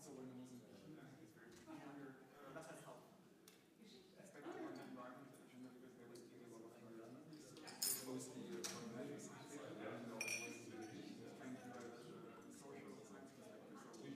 so when I was in China, it's very peculiar. That has helped. Aspect of the environment in China because they were doing a lot of mostly from the scientific and always trying to social science perspective. So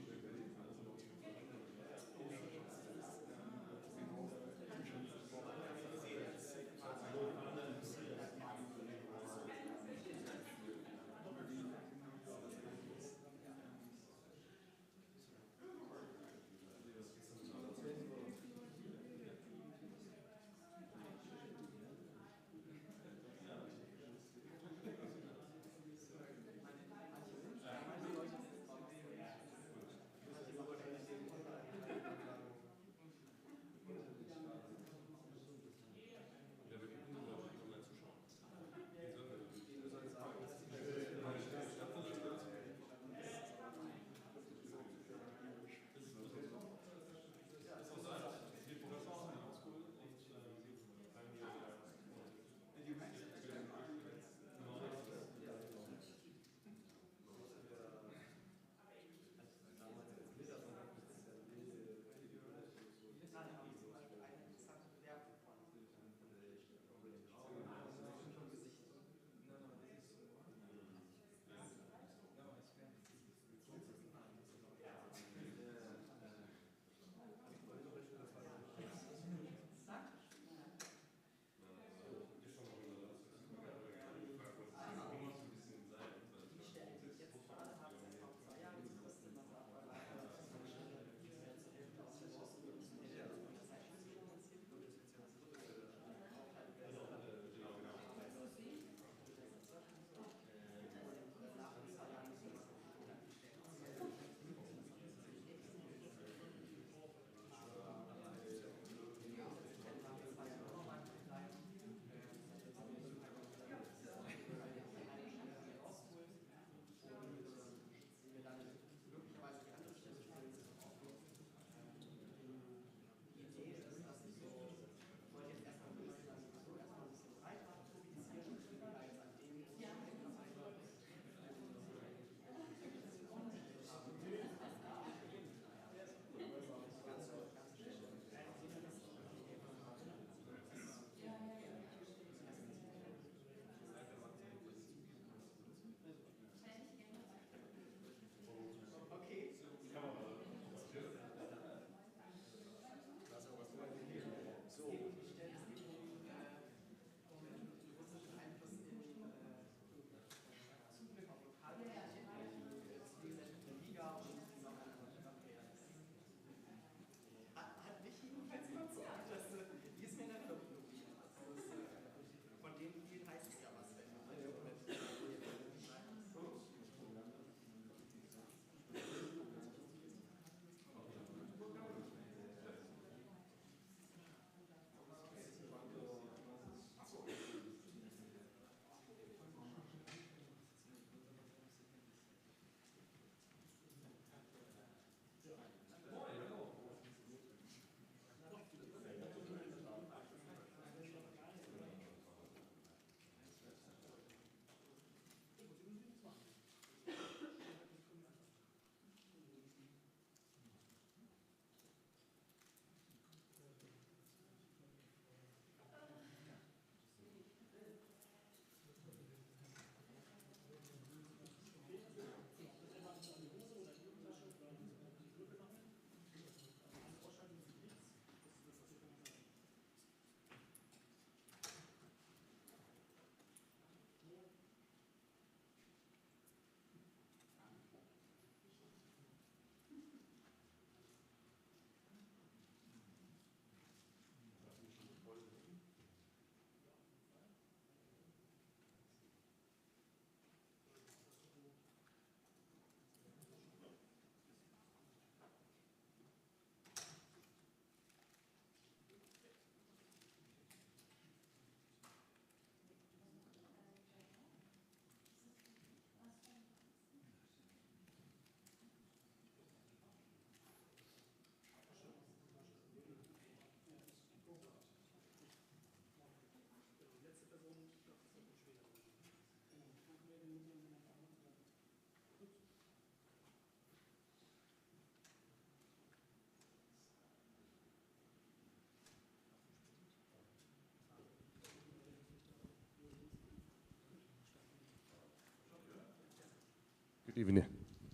Good evening.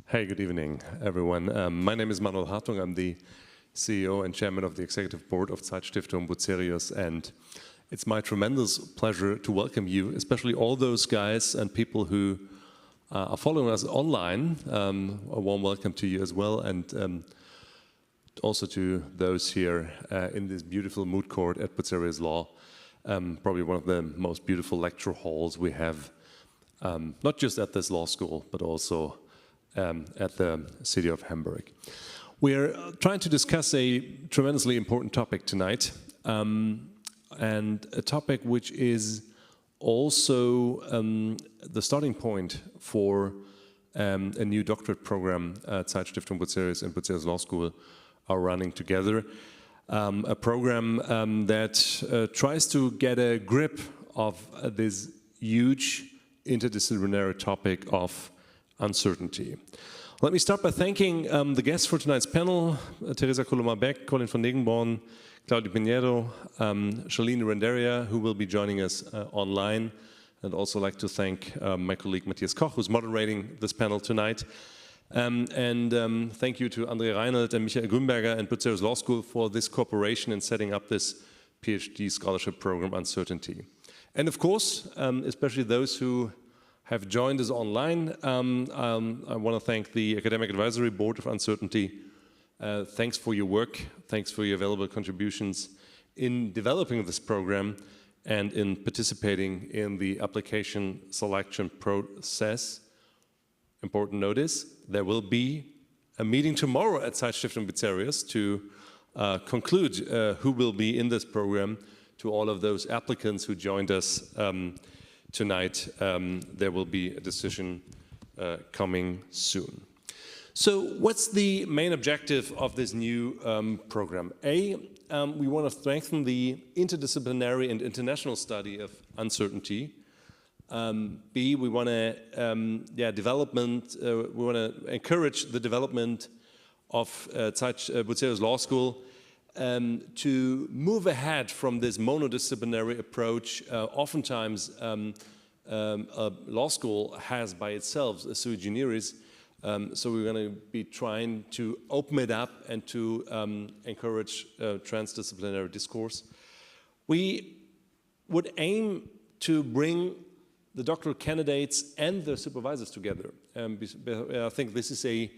Hey, good evening, everyone. My name is Manuel Hartung. I'm the CEO and Chairman of the Executive Board of Zeitstiftung Bucerius, and it's my tremendous pleasure to welcome you, especially all those guys and people who are following us online. A warm welcome to you as well, and also to those here in this beautiful moot court at Bucerius Law, probably one of the most beautiful lecture halls we have, not just at this law school, but also at the city of Hamburg. We're trying to discuss a tremendously important topic tonight, and a topic which is also the starting point for a new doctorate program Zeitstiftung Bucerius and Bucerius Law School are running together. A program that tries to get a grip of this huge interdisciplinary topic of uncertainty. Let me start by thanking the guests for tonight's panel, Teresa Coloma-Beck, Colin van Degenborn, Claudio Pinheiro, Shalini Renderia, who will be joining us online. And also like to thank my colleague Matthias Koch, who's moderating this panel tonight. Thank you to André Reinhold and Michael Grünberger and Bucerius Law School for this cooperation in setting up this PhD scholarship program, Uncertainty. And of course, especially those who have joined us online, I want to thank the Academic Advisory Board of Uncertainty. Thanks for your work, thanks for your available contributions in developing this program and in participating in the application selection process. Important notice, there will be a meeting tomorrow at Zeitstiftung Bucerius to conclude who will be in this program. To all of those applicants who joined us tonight, there will be a decision coming soon. So what's the main objective of this new program? A, we want to strengthen the interdisciplinary and international study of uncertainty. B, we want to we want to encourage the development of Bucerius Law School to move ahead from this monodisciplinary approach. Oftentimes, a law school has by itself a sui generis, so we're going to be trying to open it up and to encourage transdisciplinary discourse. We would aim to bring the doctoral candidates and their supervisors together. I think this is a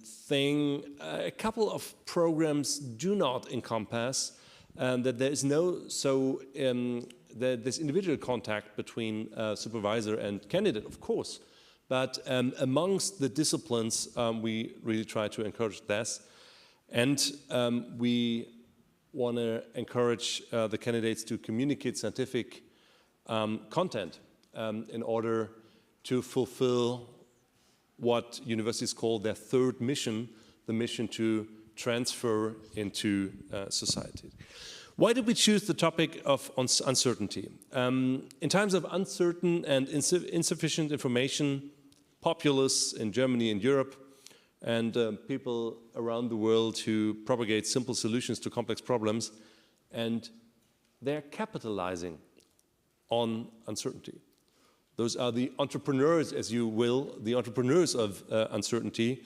thing a couple of programs do not encompass, that there is this individual contact between supervisor and candidate, of course, but amongst the disciplines we really try to encourage this, and we want to encourage the candidates to communicate scientific content in order to fulfill what universities call their third mission, the mission to transfer into society. Why did we choose the topic of uncertainty? In times of uncertain and insufficient information, populists in Germany and Europe, and people around the world who propagate simple solutions to complex problems, and they're capitalizing on uncertainty. Those are the entrepreneurs, as you will, the entrepreneurs of uncertainty.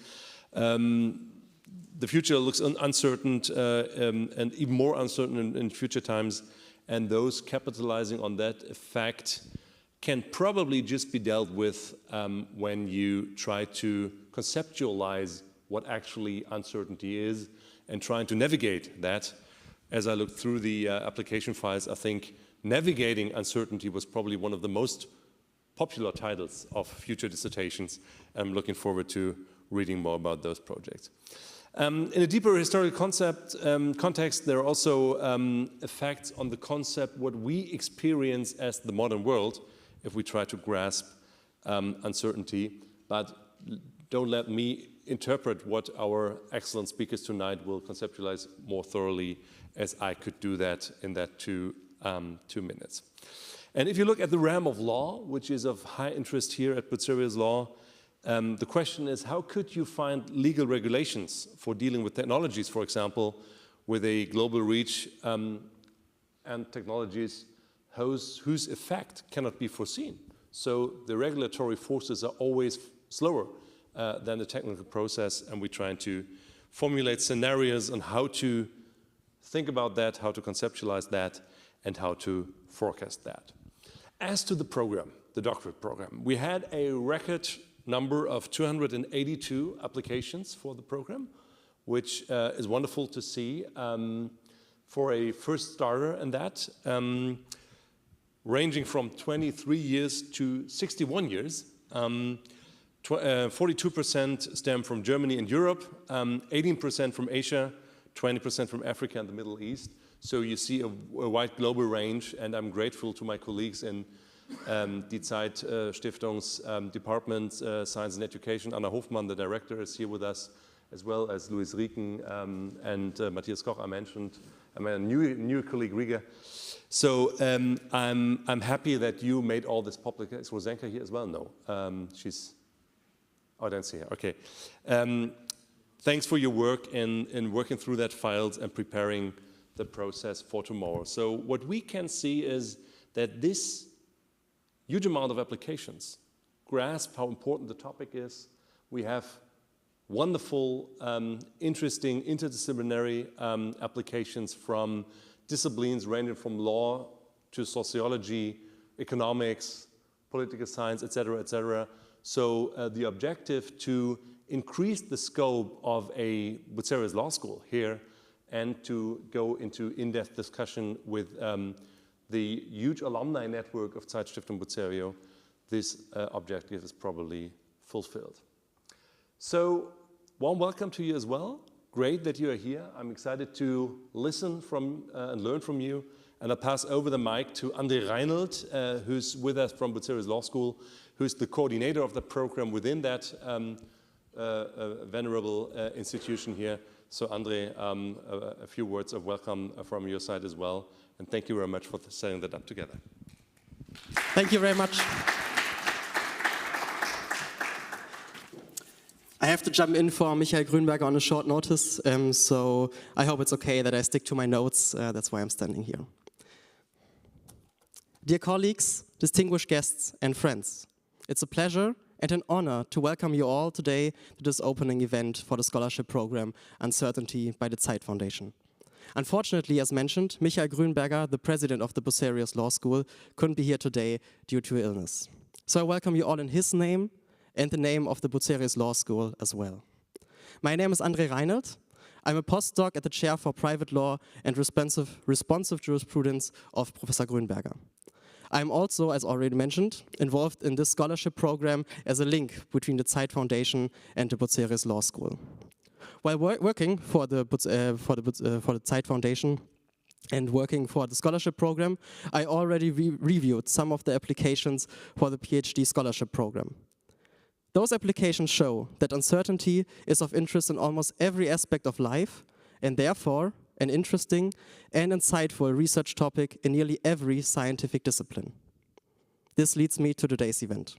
The future looks uncertain and even more uncertain in future times, and those capitalizing on that effect can probably just be dealt with when you try to conceptualize what actually uncertainty is and trying to navigate that. As I looked through the application files, I think navigating uncertainty was probably one of the most popular titles of future dissertations. I'm looking forward to reading more about those projects. In a deeper historical context, there are also effects on the concept what we experience as the modern world if we try to grasp uncertainty. But don't let me interpret what our excellent speakers tonight will conceptualize more thoroughly, as I could do that in that 2 minutes. And if you look at the realm of law, which is of high interest here at Bucerius Law, the question is, how could you find legal regulations for dealing with technologies, for example, with a global reach and technologies whose effect cannot be foreseen? So the regulatory forces are always slower than the technical process, and we're trying to formulate scenarios on how to think about that, how to conceptualize that, and how to forecast that. As to the program, the doctorate program, we had a record number of 282 applications for the program, which is wonderful to see for a first starter in that, ranging from 23 years to 61 years. 42% stem from Germany and Europe, 18% from Asia, 20% from Africa and the Middle East. So you see a wide global range, and I'm grateful to my colleagues in die Zeit Stiftung's Department Science and Education. Anna Hofmann, the director, is here with us, as well as Louis Rieken and Matthias Koch, I mentioned, and my new colleague Riga. So I'm happy that you made all this public. Is Rosenka here as well? No, she's. Oh, I don't see her. Okay. Thanks for your work in working through that files and preparing the process for tomorrow. So what we can see is that this huge amount of applications grasp how important the topic is. We have wonderful, interesting, interdisciplinary applications from disciplines ranging from law to sociology, economics, political science, et cetera, et cetera. So the objective to increase the scope of a Bucerius Law School here and to go into in-depth discussion with the huge alumni network of Zeitstiftung Bucerio, this objective is probably fulfilled. So, warm welcome to you as well. Great that you are here. I'm excited to listen from and learn from you. And I'll pass over the mic to Andre Reinhold, who's with us from Bucerius Law School, who's the coordinator of the program within that venerable institution here. So, Andre, a few words of welcome from your side as well. And thank you very much for setting that up together. Thank you very much. I have to jump in for Michael Grünberger on a short notice, so I hope it's okay that I stick to my notes. That's why I'm standing here. Dear colleagues, distinguished guests, and friends, it's a pleasure and an honor to welcome you all today to this opening event for the scholarship program Uncertainty by the Zeit Foundation. Unfortunately, as mentioned, Michael Grünberger, the president of the Bucerius Law School, couldn't be here today due to illness. So I welcome you all in his name and the name of the Bucerius Law School as well. My name is Andre Reinhold. I'm a postdoc at the Chair for Private Law and Responsive Jurisprudence of Professor Grünberger. I'm also, as already mentioned, involved in this scholarship program as a link between the Zeit Foundation and the Bucerius Law School. While working for the Zeit Foundation and working for the scholarship program, I already reviewed some of the applications for the PhD scholarship program. Those applications show that uncertainty is of interest in almost every aspect of life, and therefore an interesting and insightful research topic in nearly every scientific discipline. This leads me to today's event.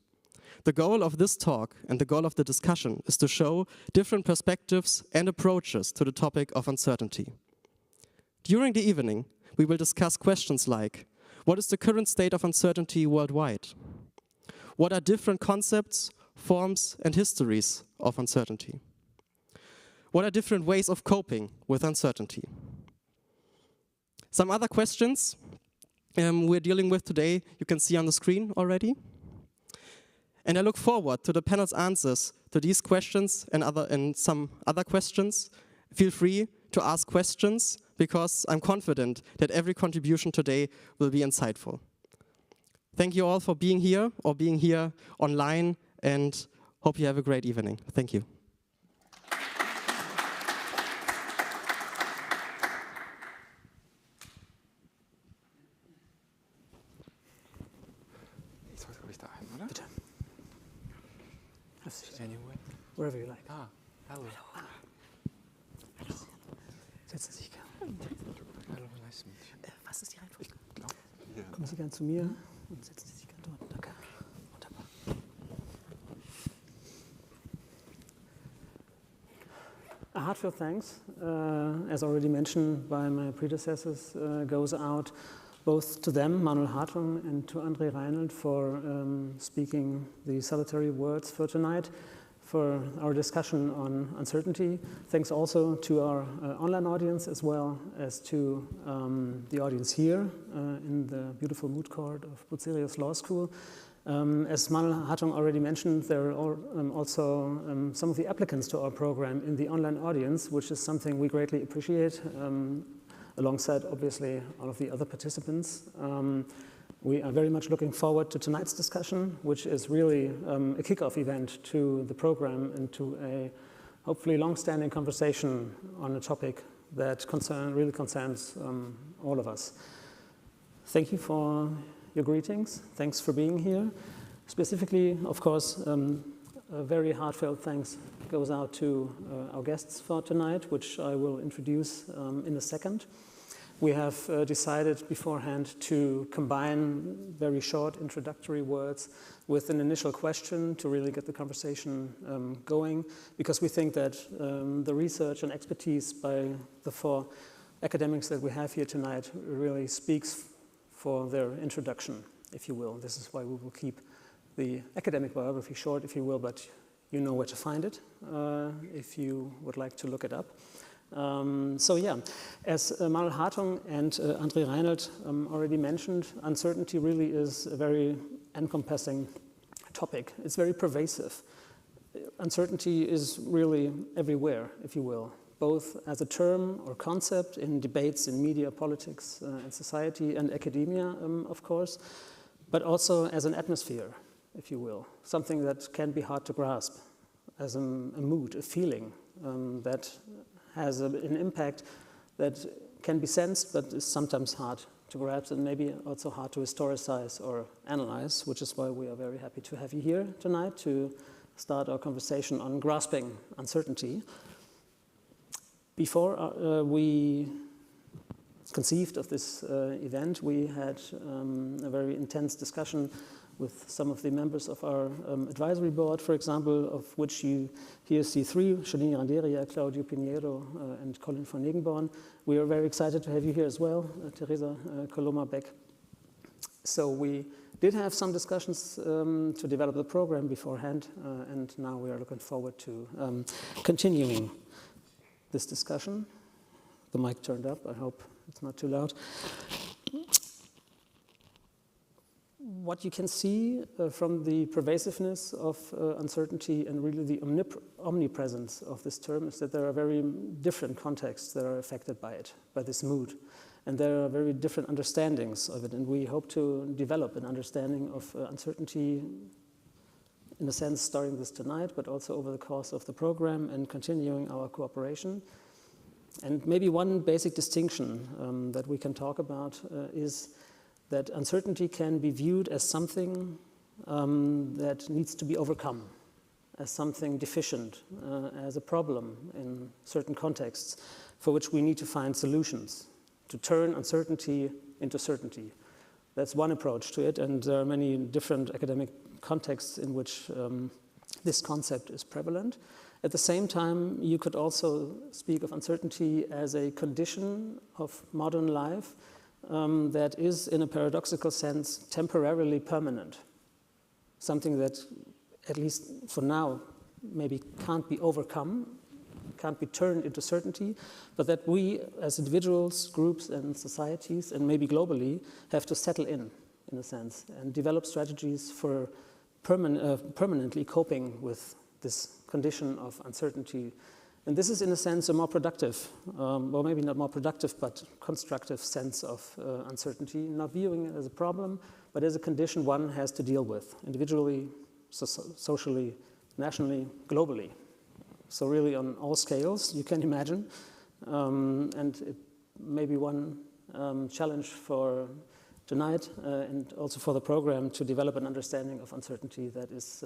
The goal of this talk and the goal of the discussion is to show different perspectives and approaches to the topic of uncertainty. During the evening, we will discuss questions like, what is the current state of uncertainty worldwide? What are different concepts, forms, and histories of uncertainty? What are different ways of coping with uncertainty? Some other questions we're dealing with today, you can see on the screen already. And I look forward to the panel's answers to these questions and some other questions. Feel free to ask questions because I'm confident that every contribution today will be insightful. Thank you all for being here or being here online, and hope you have a great evening. Thank you. Wherever you like. Ah, hello. Hallo. Setzen Sie sich gerne. Hallo, nice to meet you. Was ist die Reihenfolge? Kommen Sie gerne zu mir und setzen Sie sich gerne dort. Danke. Wunderbar. A heartfelt thanks, as already mentioned by my predecessors, goes out both to them, Manuel Hartung, and to André Reinhold for speaking the salutary words for tonight, for our discussion on uncertainty. Thanks also to our online audience as well as to the audience here in the beautiful moot court of Bucerius Law School. As Manuel Hartung already mentioned, there are also some of the applicants to our program in the online audience, which is something we greatly appreciate, alongside obviously all of the other participants. We are very much looking forward to tonight's discussion, which is really a kickoff event to the program and to a hopefully long-standing conversation on a topic that really concerns all of us. Thank you for your greetings. Thanks for being here. Specifically, of course, a very heartfelt thanks goes out to our guests for tonight, which I will introduce in a second. We have decided beforehand to combine very short introductory words with an initial question to really get the conversation going, because we think that the research and expertise by the 4 academics that we have here tonight really speaks for their introduction, if you will. This is why we will keep the academic biography short, if you will, but you know where to find it if you would like to look it up. So yeah, as Manuel Hartung and André Reinhold already mentioned, uncertainty really is a very encompassing topic. It's very pervasive. Uncertainty is really everywhere, if you will, both as a term or concept in debates in media, politics, and society and academia, of course, but also as an atmosphere, if you will, something that can be hard to grasp, as a mood, a feeling that has an impact that can be sensed, but is sometimes hard to grasp and maybe also hard to historicize or analyze, which is why we are very happy to have you here tonight to start our conversation on grasping uncertainty. Before we conceived of this event, we had a very intense discussion with some of the members of our advisory board, for example, of which you here see 3, Shalini Randeria, Claudio Pinheiro, and Colin von Negenborn. We are very excited to have you here as well, Teresa Coloma-Beck. So we did have some discussions to develop the program beforehand, and now we are looking forward to continuing this discussion. The mic turned up, I hope it's not too loud. What you can see from the pervasiveness of uncertainty and really the omnipresence of this term is that there are very different contexts that are affected by it, by this mood. And there are very different understandings of it. And we hope to develop an understanding of uncertainty, in a sense, starting this tonight, but also over the course of the program and continuing our cooperation. And maybe one basic distinction that we can talk about is that uncertainty can be viewed as something that needs to be overcome, as something deficient, as a problem in certain contexts for which we need to find solutions, to turn uncertainty into certainty. That's one approach to it, and there are many different academic contexts in which this concept is prevalent. At the same time, you could also speak of uncertainty as a condition of modern life that is, in a paradoxical sense, temporarily permanent. Something that, at least for now, maybe can't be overcome, can't be turned into certainty, but that we, as individuals, groups, and societies, and maybe globally, have to settle in a sense, and develop strategies for permanently coping with this condition of uncertainty. And this is, in a sense, a more productive, well, maybe not more productive, but constructive sense of uncertainty, not viewing it as a problem, but as a condition one has to deal with, individually, socially, nationally, globally. So really on all scales, you can imagine. And it may be one challenge for tonight and also for the program to develop an understanding of uncertainty that is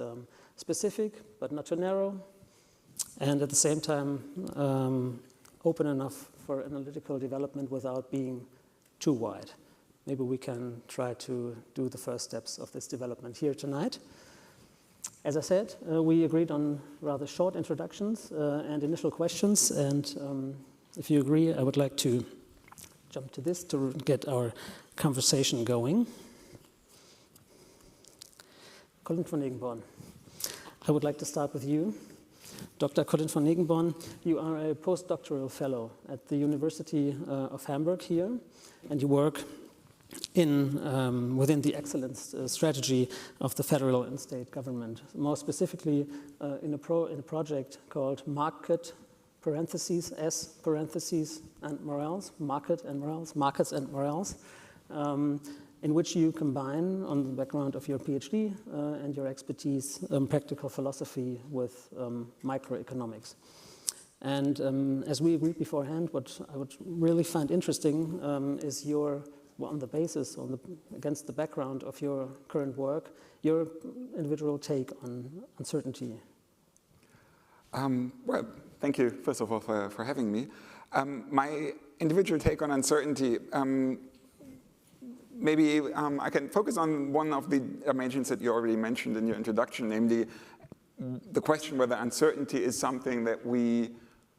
specific, but not too narrow, and at the same time open enough for analytical development without being too wide. Maybe we can try to do the first steps of this development here tonight. As I said, we agreed on rather short introductions and initial questions, and if you agree, I would like to jump to this to get our conversation going. Colin van Negenborn, I would like to start with you. Dr. Colin van Negenborn, you are a postdoctoral fellow at the University of Hamburg here, and you work within the excellence strategy of the federal and state government. More specifically, in a project called Market (S) and Morals, Market and Morals, Markets and Morals, in which you combine, on the background of your PhD and your expertise, practical philosophy with microeconomics. And as we agreed beforehand, what I would really find interesting is your, on the basis, against the background of your current work, your individual take on uncertainty. Well, thank you, first of all, for having me. My individual take on uncertainty, maybe I can focus on one of the dimensions that you already mentioned in your introduction, namely the question whether uncertainty is something that we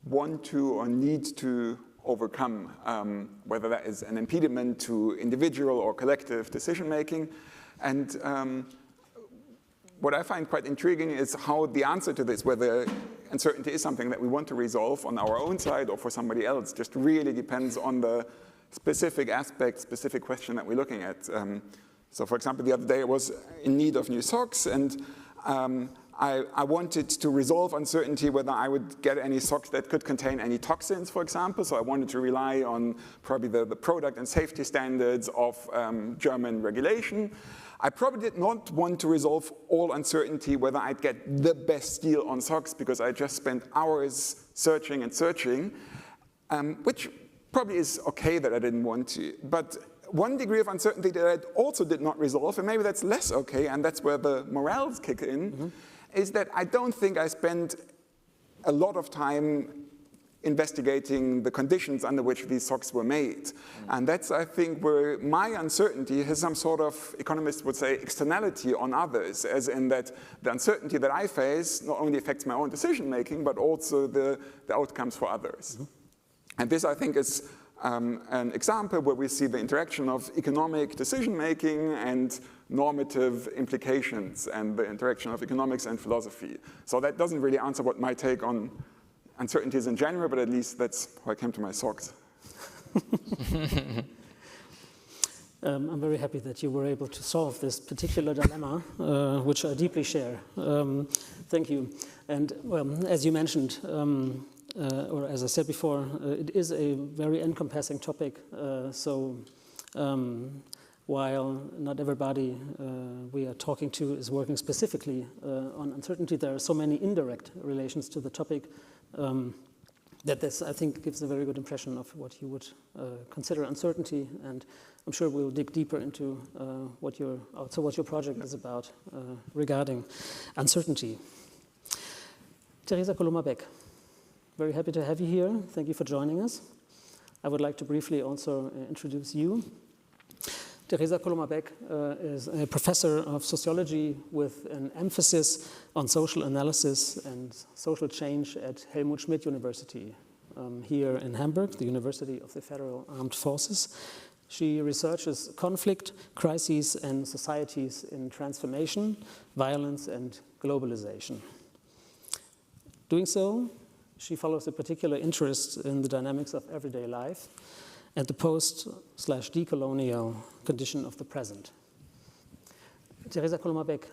want to or need to overcome, whether that is an impediment to individual or collective decision-making. And what I find quite intriguing is how the answer to this, whether uncertainty is something that we want to resolve on our own side or for somebody else, just really depends on the specific aspect, specific question that we're looking at. So for example, the other day I was in need of new socks, and I wanted to resolve uncertainty whether I would get any socks that could contain any toxins, for example. So I wanted to rely on probably the product and safety standards of German regulation. I probably did not want to resolve all uncertainty whether I'd get the best deal on socks, because I just spent hours searching and searching, which probably is okay that I didn't want to. But one degree of uncertainty that I also did not resolve, and maybe that's less okay, and that's where the morals kick in, is that I don't think I spent a lot of time investigating the conditions under which these socks were made. And that's, I think, where my uncertainty has some sort of, economists would say, externality on others, as in that the uncertainty that I face not only affects my own decision-making, but also the outcomes for others. And this, I think, is an example where we see the interaction of economic decision-making and normative implications, and the interaction of economics and philosophy. So that doesn't really answer what my take on uncertainties in general, but at least that's how I came to my socks. I'm very happy that you were able to solve this particular dilemma, which I deeply share. Thank you. And well, as you mentioned, or as I said before, it is a very encompassing topic. While not everybody we are talking to is working specifically on uncertainty, there are so many indirect relations to the topic that this, I think, gives a very good impression of what you would consider uncertainty. And I'm sure we'll dig deeper into what your project is about regarding uncertainty. Teresa Coloma-Beck, very happy to have you here. Thank you for joining us. I would like to briefly also introduce you. Teresa Coloma-Beck is a professor of sociology with an emphasis on social analysis and social change at Helmut Schmidt University here in Hamburg, the University of the Federal Armed Forces. She researches conflict, crises, and societies in transformation, violence, and globalization. Doing so, she follows a particular interest in the dynamics of everyday life and the post/decolonial condition of the present. Teresa Coloma-Beck,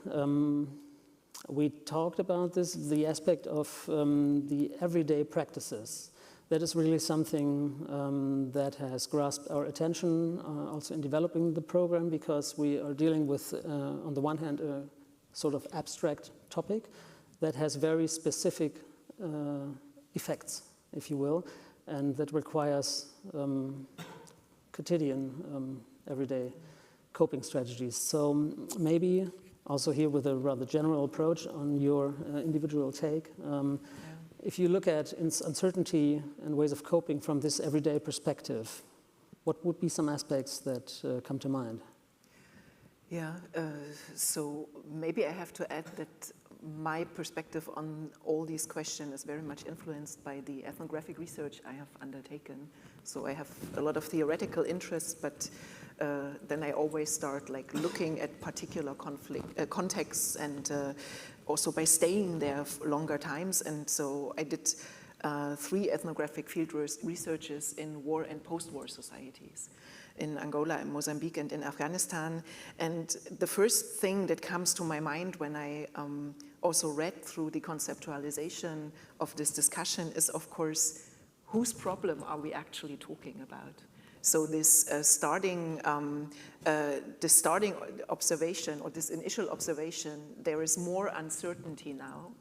we talked about this, the aspect of the everyday practices. That is really something that has grasped our attention also in developing the program, because we are dealing with, on the one hand, a sort of abstract topic that has very specific effects, if you will, and that requires quotidian, everyday coping strategies. So maybe also here with a rather general approach on your individual take, if you look at uncertainty and ways of coping from this everyday perspective, what would be some aspects that come to mind? Yeah, so maybe I have to add that my perspective on all these questions is very much influenced by the ethnographic research I have undertaken. So I have a lot of theoretical interests, but then I always start like looking at particular contexts, and also by staying there for longer times. And so I did 3 ethnographic field researches in war and post-war societies, in Angola, in Mozambique, and in Afghanistan. And the first thing that comes to my mind when I also read through the conceptualization of this discussion is, of course, whose problem are we actually talking about? So this starting observation, or this initial observation, there is more uncertainty now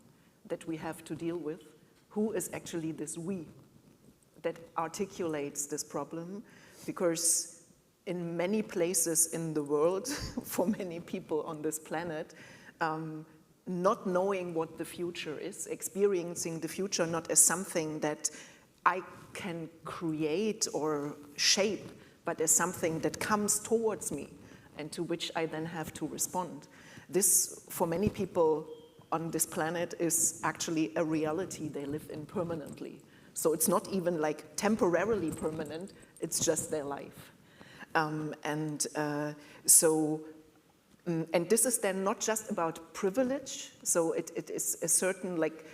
that we have to deal with. Who is actually this we that articulates this problem? Because in many places in the world, for many people on this planet, not knowing what the future is, experiencing the future not as something that I can create or shape, but as something that comes towards me and to which I then have to respond. This, for many people on this planet, is actually a reality they live in permanently. So it's not even like temporarily permanent, it's just their life. And this is then not just about privilege, so it is a certain like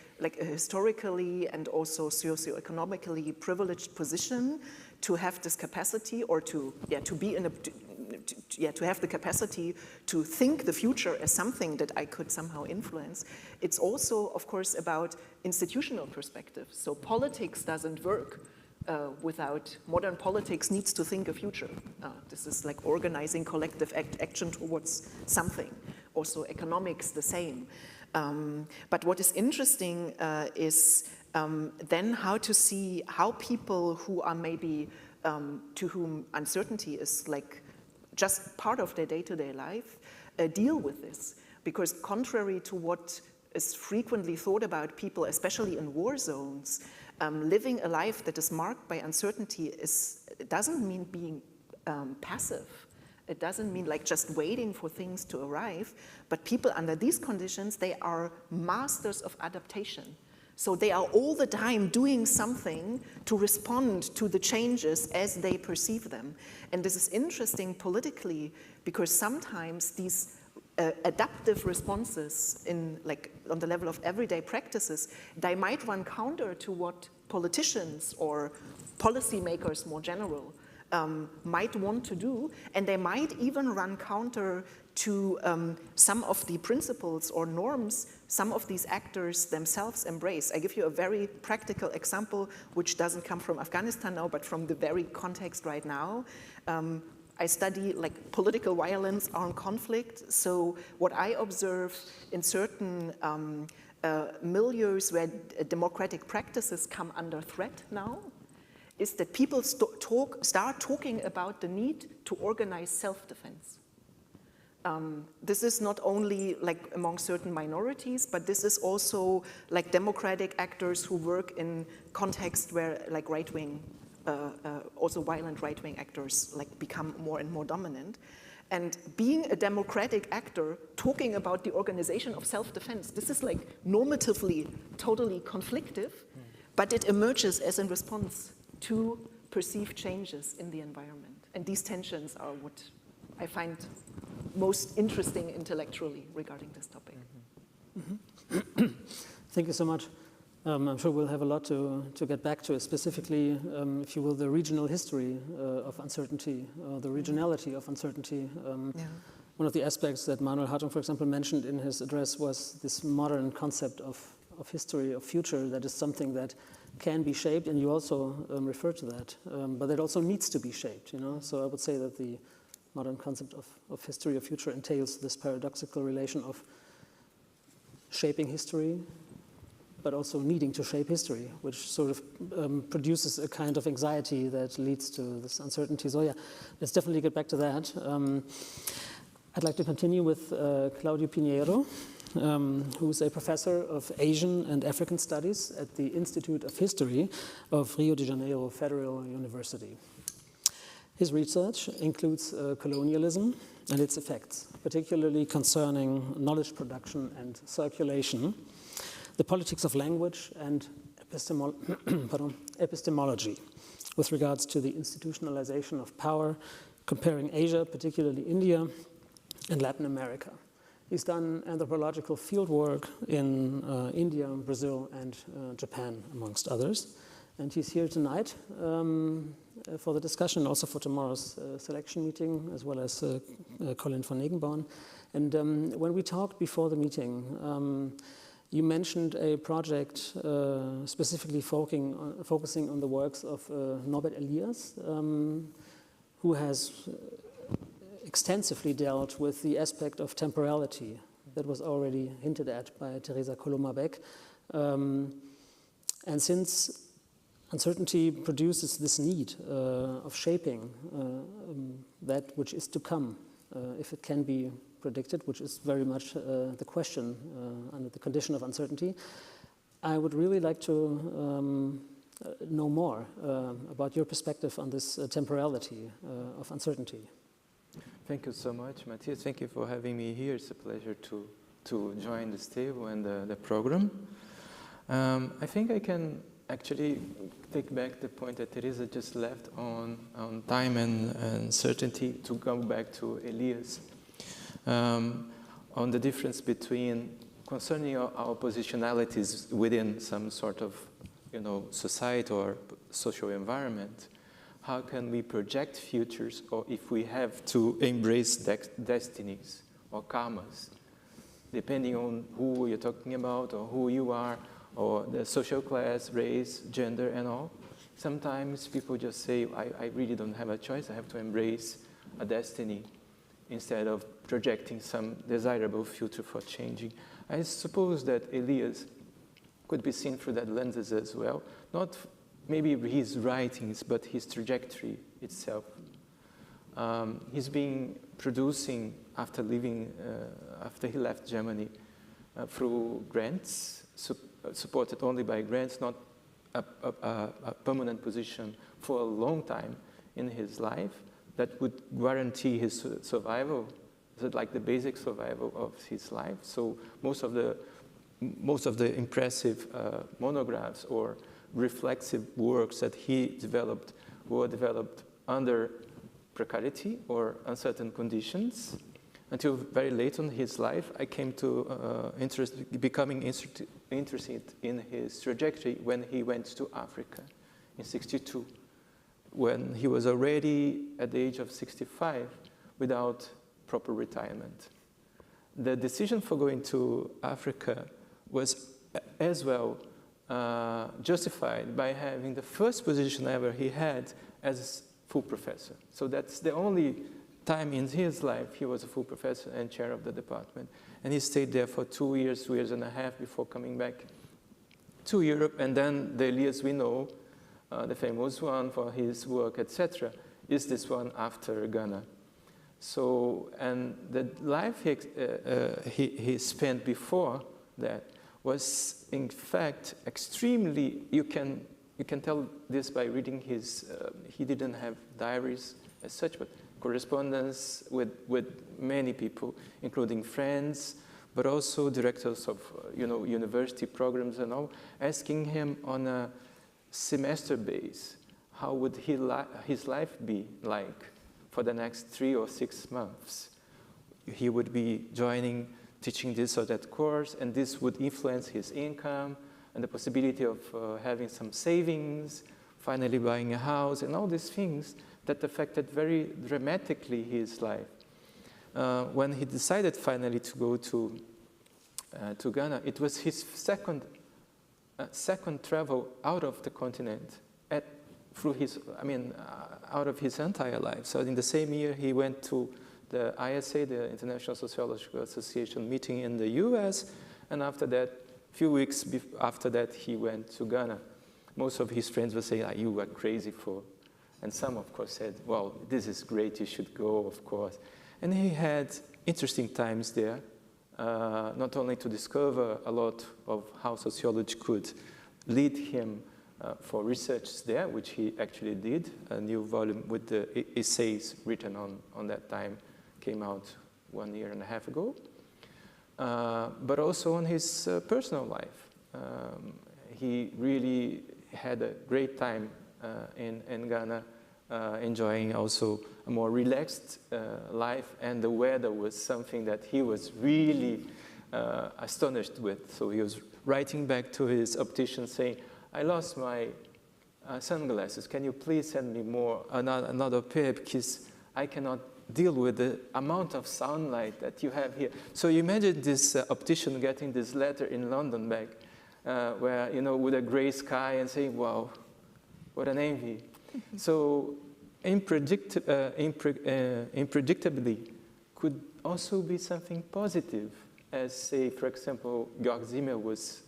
a historically and also socioeconomically privileged position to have this capacity, or to be in a to have the capacity to think the future as something that I could somehow influence. It's also, of course, about institutional perspective. So politics doesn't work without, modern politics needs to think a future. This is like organizing collective action towards something. Also economics, the same. But what is interesting is then how to see how people who are maybe, to whom uncertainty is like just part of their day-to-day life, deal with this. Because contrary to what is frequently thought about people, especially in war zones, living a life that is marked by uncertainty doesn't mean being passive. It doesn't mean like just waiting for things to arrive, but people under these conditions, they are masters of adaptation. So they are all the time doing something to respond to the changes as they perceive them. And this is interesting politically, because sometimes these adaptive responses on the level of everyday practices, they might run counter to what politicians or policymakers more general might want to do, and they might even run counter to some of the principles or norms some of these actors themselves embrace. I give you a very practical example, which doesn't come from Afghanistan now, but from the very context right now. I study like political violence, armed conflict. So what I observe in certain milieus where democratic practices come under threat now is that people start talking about the need to organize self-defense. This is not only like among certain minorities, but this is also like democratic actors who work in contexts where like right-wing, also violent right-wing actors like become more and more dominant. And being a democratic actor talking about the organization of self-defense, this is like normatively totally conflictive, but it emerges as a response to perceived changes in the environment. And these tensions are what I find most interesting intellectually regarding this topic. Mm-hmm. Thank you so much. I'm sure we'll have a lot to get back to, specifically, if you will, the regional history of uncertainty, the regionality of uncertainty. One of the aspects that Manuel Hartung, for example, mentioned in his address was this modern concept of history, of future, that is something that can be shaped, and you also refer to that, but it also needs to be shaped, you know? So I would say that the modern concept of history, of future, entails this paradoxical relation of shaping history, but also needing to shape history, which sort of produces a kind of anxiety that leads to this uncertainty. So yeah, let's definitely get back to that. I'd like to continue with Claudio Pinheiro, who's a professor of Asian and African Studies at the Institute of History of Rio de Janeiro Federal University. His research includes colonialism and its effects, particularly concerning knowledge production and circulation, the politics of language and epistemology with regards to the institutionalization of power, comparing Asia, particularly India, and Latin America. He's done anthropological fieldwork in India, Brazil, and Japan, amongst others. And he's here tonight for the discussion, also for tomorrow's selection meeting, as well as Colin van Egenborn. And when we talked before the meeting, you mentioned a project specifically focusing on the works of Norbert Elias, who has extensively dealt with the aspect of temporality that was already hinted at by Teresa Coloma-Beck. And since uncertainty produces this need of shaping that which is to come, if it can be predicted, which is very much the question under the condition of uncertainty, I would really like to know more about your perspective on this temporality of uncertainty. Thank you so much, Matthias. Thank you for having me here. It's a pleasure to join this table and the program. I think I can actually take back the point that Teresa just left on time and certainty to go back to Elias on the difference between concerning our positionalities within some sort of society or social environment. How can we project futures, or if we have to embrace destinies or karmas, depending on who you're talking about or who you are, or the social class, race, gender, and all. Sometimes people just say, I really don't have a choice, I have to embrace a destiny instead of projecting some desirable future for changing. I suppose that Elias could be seen through that lenses as well, not maybe his writings, but his trajectory itself. He's been producing after he left Germany through grants, supported only by grants, not a permanent position for a long time in his life that would guarantee his survival, like the basic survival of his life. So most of the impressive monographs or reflexive works that he developed were developed under precarity or uncertain conditions. Until very late in his life, I came to becoming interested in his trajectory when he went to Africa in '62, when he was already at the age of 65 without proper retirement. The decision for going to Africa was as well justified by having the first position ever he had as full professor. So that's the only time in his life he was a full professor and chair of the department. And he stayed there for 2 years and a half before coming back to Europe. And then the Elias we know, the famous one for his work, etc., is this one after Ghana. So, and the life he spent before that was, in fact, extremely, you can tell this by reading his, he didn't have diaries as such, but correspondence with many people, including friends, but also directors of university programs and all, asking him on a semester base, how would his life be like for the next 3 or 6 months? He would be teaching this or that course, and this would influence his income and the possibility of having some savings, finally buying a house, and all these things that affected very dramatically his life. When he decided finally to go to Ghana, it was his second travel out of the continent, out of his entire life. So in the same year, he went to the ISA, the International Sociological Association meeting in the US, and after that, a few weeks after that, he went to Ghana. Most of his friends would say, you are crazy for, and some, of course, said, well, this is great, you should go, of course. And he had interesting times there, not only to discover a lot of how sociology could lead him for research there, which he actually did. A new volume with the essays written on that time came out 1.5 years ago. But also on his personal life. He really had a great time in Ghana, enjoying also a more relaxed life, and the weather was something that he was really astonished with. So he was writing back to his optician saying, I lost my sunglasses, can you please send me another pair, because I cannot deal with the amount of sunlight that you have here. So you imagine this optician getting this letter in London back, where, you know, with a gray sky and saying, wow, what an envy. So unpredictably could also be something positive, as, say, for example, Georg Zimmer was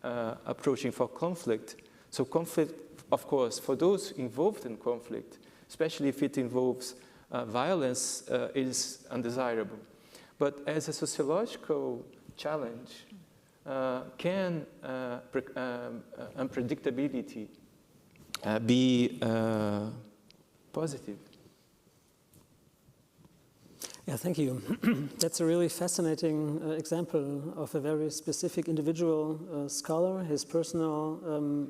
approaching for conflict. So conflict, of course, for those involved in conflict, especially if it involves violence, is undesirable. But as a sociological challenge, can unpredictability be positive? Yeah, thank you. That's a really fascinating example of a very specific individual scholar, his personal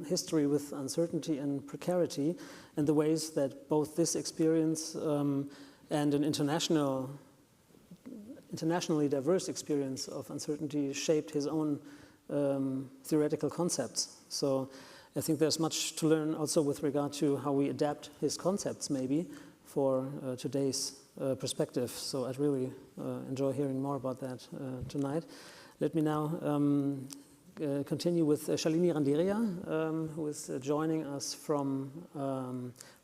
history with uncertainty and precarity, and the ways that both this experience and an internationally diverse experience of uncertainty shaped his own theoretical concepts. So I think there's much to learn also with regard to how we adapt his concepts maybe for today's perspective. So I'd really enjoy hearing more about that tonight. Let me now continue with Shalini Randeria, who is joining us from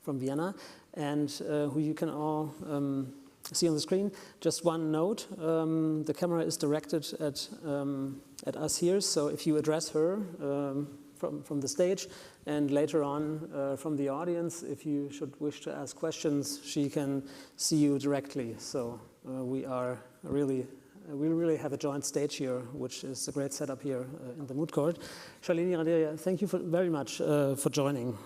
Vienna, and who you can all see on the screen. Just one note, the camera is directed at us here, so if you address her from the stage, and later on from the audience, if you should wish to ask questions, she can see you directly. So we really have a joint stage here, which is a great setup here in the moot court. Shalini Randeria, thank you very much for joining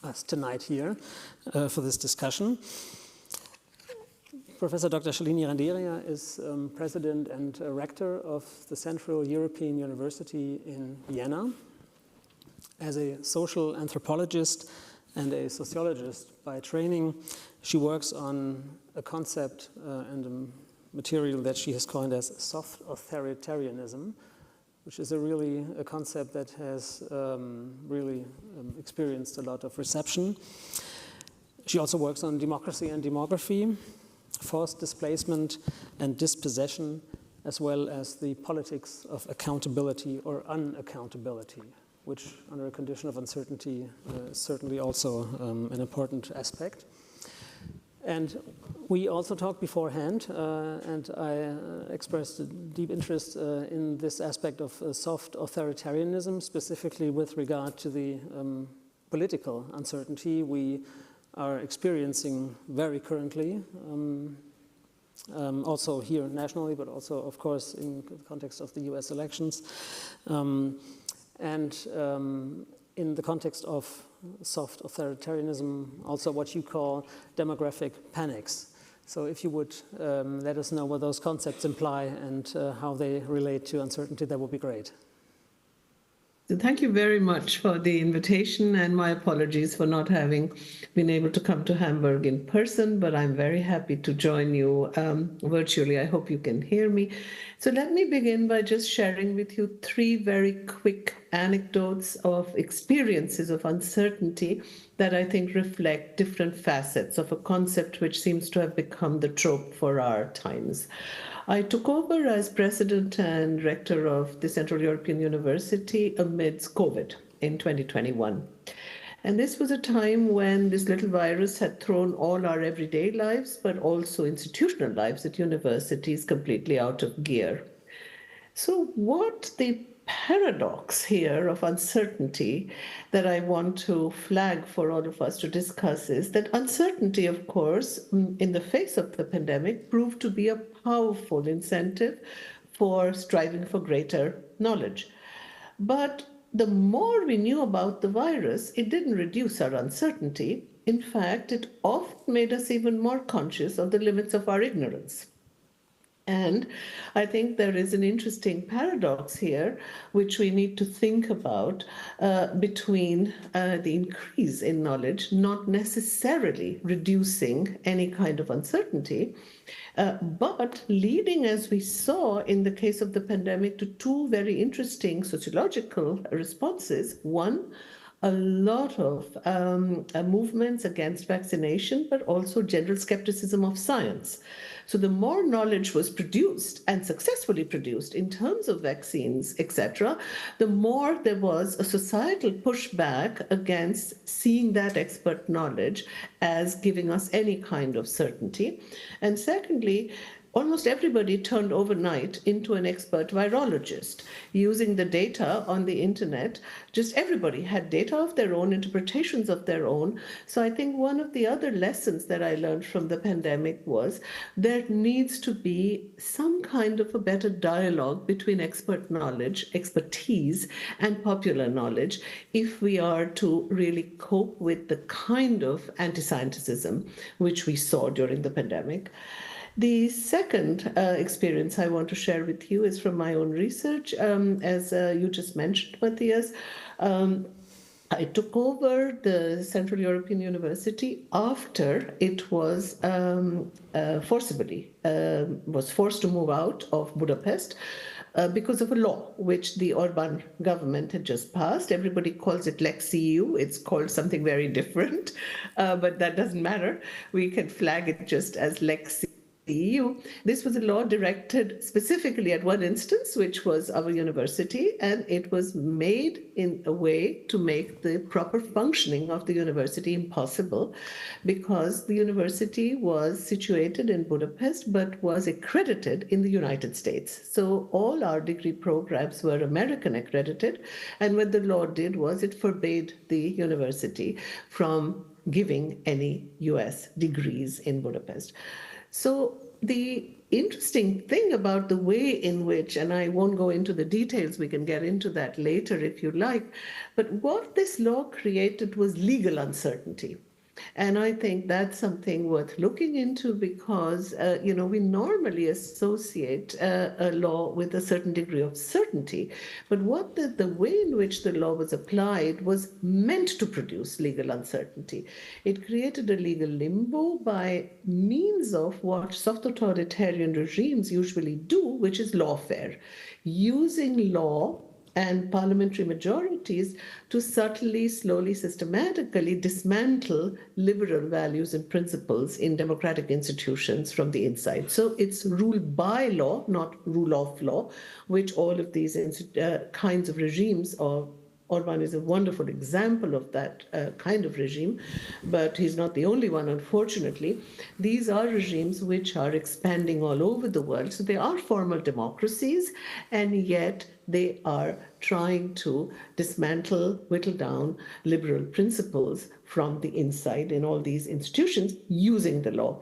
us tonight here for this discussion. Professor Dr. Shalini Randeria is president and rector of the Central European University in Vienna. As a social anthropologist and a sociologist by training, she works on a concept and a material that she has coined as soft authoritarianism, which is really a concept that has really experienced a lot of reception. She also works on democracy and demography, forced displacement and dispossession, as well as the politics of accountability or unaccountability, which under a condition of uncertainty is certainly also an important aspect. And we also talked beforehand, and I expressed a deep interest in this aspect of soft authoritarianism, specifically with regard to the political uncertainty we are experiencing very currently, also here nationally, but also, of course, in the context of the US elections. And in the context of soft authoritarianism, also what you call demographic panics. So if you would let us know what those concepts imply and how they relate to uncertainty, that would be great. So thank you very much for the invitation, and my apologies for not having been able to come to Hamburg in person, but I'm very happy to join you virtually. I hope you can hear me. So let me begin by just sharing with you 3 very quick anecdotes of experiences of uncertainty that I think reflect different facets of a concept which seems to have become the trope for our times. I took over as president and rector of the Central European University amidst COVID in 2021. And this was a time when this little virus had thrown all our everyday lives, but also institutional lives at universities completely out of gear. So what the paradox here of uncertainty that I want to flag for all of us to discuss is that uncertainty, of course, in the face of the pandemic, proved to be a powerful incentive for striving for greater knowledge. But the more we knew about the virus, it didn't reduce our uncertainty. In fact, it often made us even more conscious of the limits of our ignorance. And I think there is an interesting paradox here, which we need to think about between the increase in knowledge, not necessarily reducing any kind of uncertainty, but leading, as we saw in the case of the pandemic, to two very interesting sociological responses. One, a lot of movements against vaccination, but also general skepticism of science. So the more knowledge was produced and successfully produced in terms of vaccines, etc., the more there was a societal pushback against seeing that expert knowledge as giving us any kind of certainty. And secondly, almost everybody turned overnight into an expert virologist. Using the data on the internet, just everybody had data of their own, interpretations of their own. So I think one of the other lessons that I learned from the pandemic was there needs to be some kind of a better dialogue between expert knowledge, expertise, and popular knowledge if we are to really cope with the kind of anti-scienticism which we saw during the pandemic. The second experience I want to share with you is from my own research. As you just mentioned, Matthias, I took over the Central European University after it was forced to move out of Budapest because of a law which the Orban government had just passed. Everybody calls it Lex EU. It's called something very different, but that doesn't matter. We can flag it just as Lex EU. This was a law directed specifically at one instance, which was our university, and it was made in a way to make the proper functioning of the university impossible, because the university was situated in Budapest but was accredited in the United States. So all our degree programs were American accredited, and what the law did was it forbade the university from giving any US degrees in Budapest. So the interesting thing about the way in which, and I won't go into the details, we can get into that later if you like, but what this law created was legal uncertainty. And I think that's something worth looking into because, we normally associate a law with a certain degree of certainty. But what the way in which the law was applied was meant to produce legal uncertainty. It created a legal limbo by means of what soft authoritarian regimes usually do, which is lawfare, using law and parliamentary majorities to subtly, slowly, systematically dismantle liberal values and principles in democratic institutions from the inside. So it's rule by law, not rule of law, which all of these kinds of regimes are. Orban is a wonderful example of that kind of regime, but he's not the only one, unfortunately. These are regimes which are expanding all over the world. So they are formal democracies, and yet they are trying to dismantle, whittle down liberal principles from the inside in all these institutions using the law.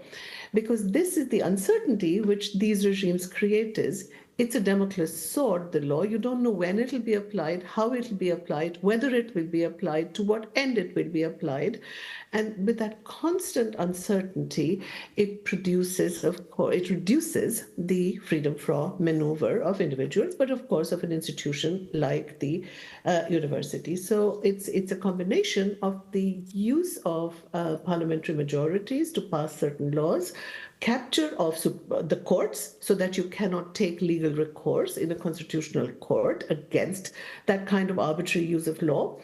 Because this is the uncertainty which these regimes create is, it's a Damocles sword, the law. You don't know when it will be applied, how it will be applied, whether it will be applied, to what end it will be applied. And with that constant uncertainty, it reduces the freedom for maneuver of individuals, but of course of an institution like the university. So it's a combination of the use of parliamentary majorities to pass certain laws, capture of the courts so that you cannot take legal recourse in a constitutional court against that kind of arbitrary use of law,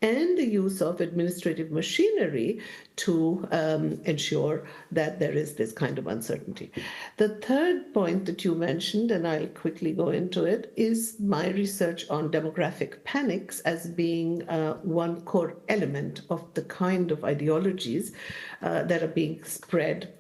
and the use of administrative machinery to ensure that there is this kind of uncertainty. The third point that you mentioned, and I'll quickly go into it, is my research on demographic panics as being one core element of the kind of ideologies that are being spread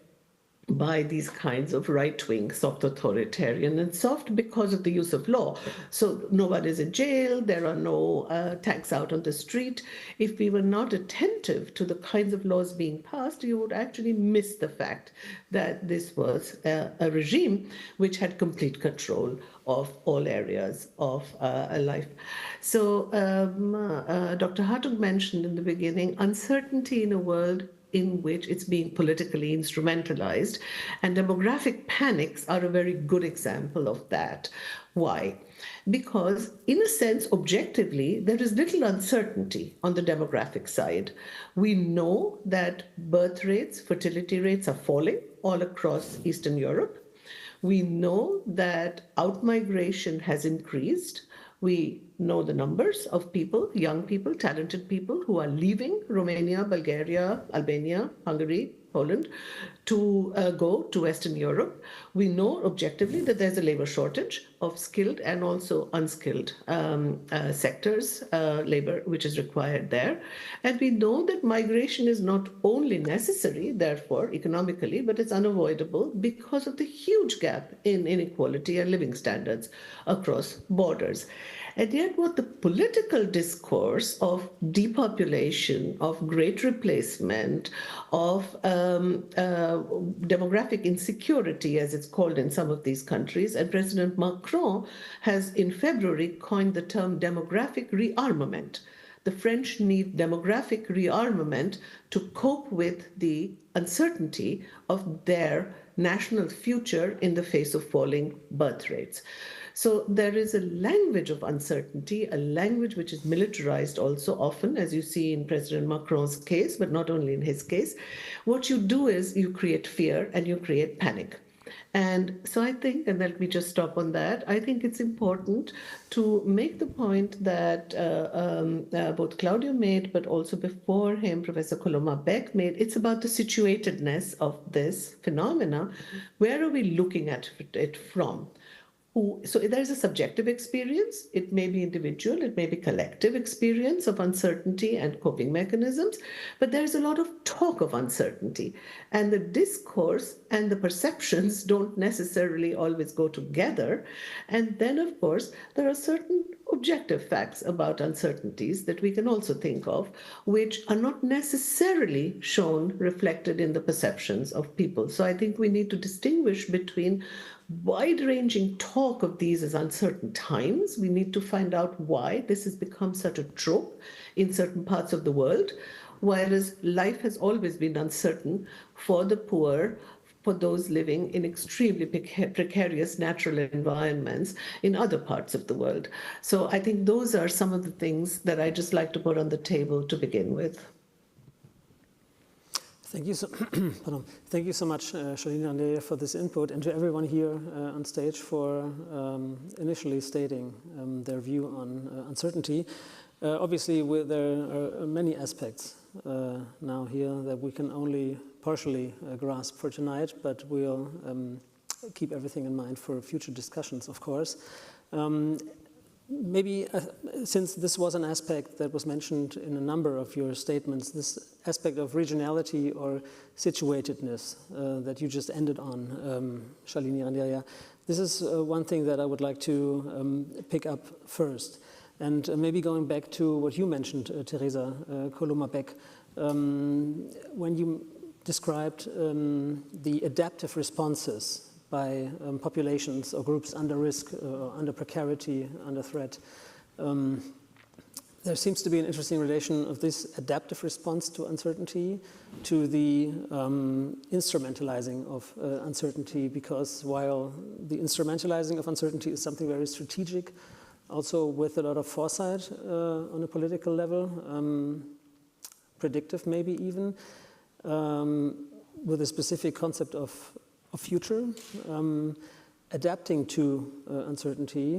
by these kinds of right-wing, soft authoritarian, and soft because of the use of law. So nobody's in jail, there are no tanks out on the street. If we were not attentive to the kinds of laws being passed, you would actually miss the fact that this was a regime which had complete control of all areas of life. So Dr. Hartung mentioned in the beginning uncertainty in a world in which it's being politically instrumentalized. And demographic panics are a very good example of that. Why? Because, in a sense, objectively, there is little uncertainty on the demographic side. We know that birth rates, fertility rates are falling all across Eastern Europe. We know that outmigration has increased. We know the numbers of people, young people, talented people who are leaving Romania, Bulgaria, Albania, Hungary, Poland to go to Western Europe. We know objectively that there's a labor shortage of skilled and also unskilled sectors, labor which is required there. And we know that migration is not only necessary, therefore, economically, but it's unavoidable because of the huge gap in inequality and living standards across borders. And yet what the political discourse of depopulation, of great replacement, of demographic insecurity, as it's called in some of these countries, and President Macron has in February coined the term demographic rearmament. The French need demographic rearmament to cope with the uncertainty of their national future in the face of falling birth rates. So there is a language of uncertainty, a language which is militarized also often, as you see in President Macron's case, but not only in his case. What you do is you create fear and you create panic. And so I think, and let me just stop on that, I think it's important to make the point that both Claudio made, but also before him, Professor Coloma Beck made, it's about the situatedness of this phenomena. Where are we looking at it from? So there's a subjective experience. It may be individual, it may be collective experience of uncertainty and coping mechanisms, but there's a lot of talk of uncertainty. And the discourse and the perceptions don't necessarily always go together. And then, of course, there are certain objective facts about uncertainties that we can also think of, which are not necessarily shown reflected in the perceptions of people. So I think we need to distinguish between wide-ranging talk of these as uncertain times. We need to find out why this has become such a trope in certain parts of the world, whereas life has always been uncertain for the poor, for those living in extremely precarious natural environments in other parts of the world. So I think those are some of the things that I just like to put on the table to begin with. Thank you so, Thank you so much, Charlene and Andrea, for this input, and to everyone here on stage for initially stating their view on uncertainty. Obviously, there are many aspects now here that we can only partially grasp for tonight, but we'll keep everything in mind for future discussions, of course. Maybe since this was an aspect that was mentioned in a number of your statements, this aspect of regionality or situatedness that you just ended on, Shalini Andrea, this is one thing that I would like to pick up first. And maybe going back to what you mentioned, Teresa Coloma-Beck, when you described the adaptive responses by populations or groups under risk, under precarity, under threat. There seems to be an interesting relation of this adaptive response to uncertainty to the instrumentalizing of uncertainty, because while the instrumentalizing of uncertainty is something very strategic, also with a lot of foresight on a political level, predictive maybe even, with a specific concept of future, adapting to uncertainty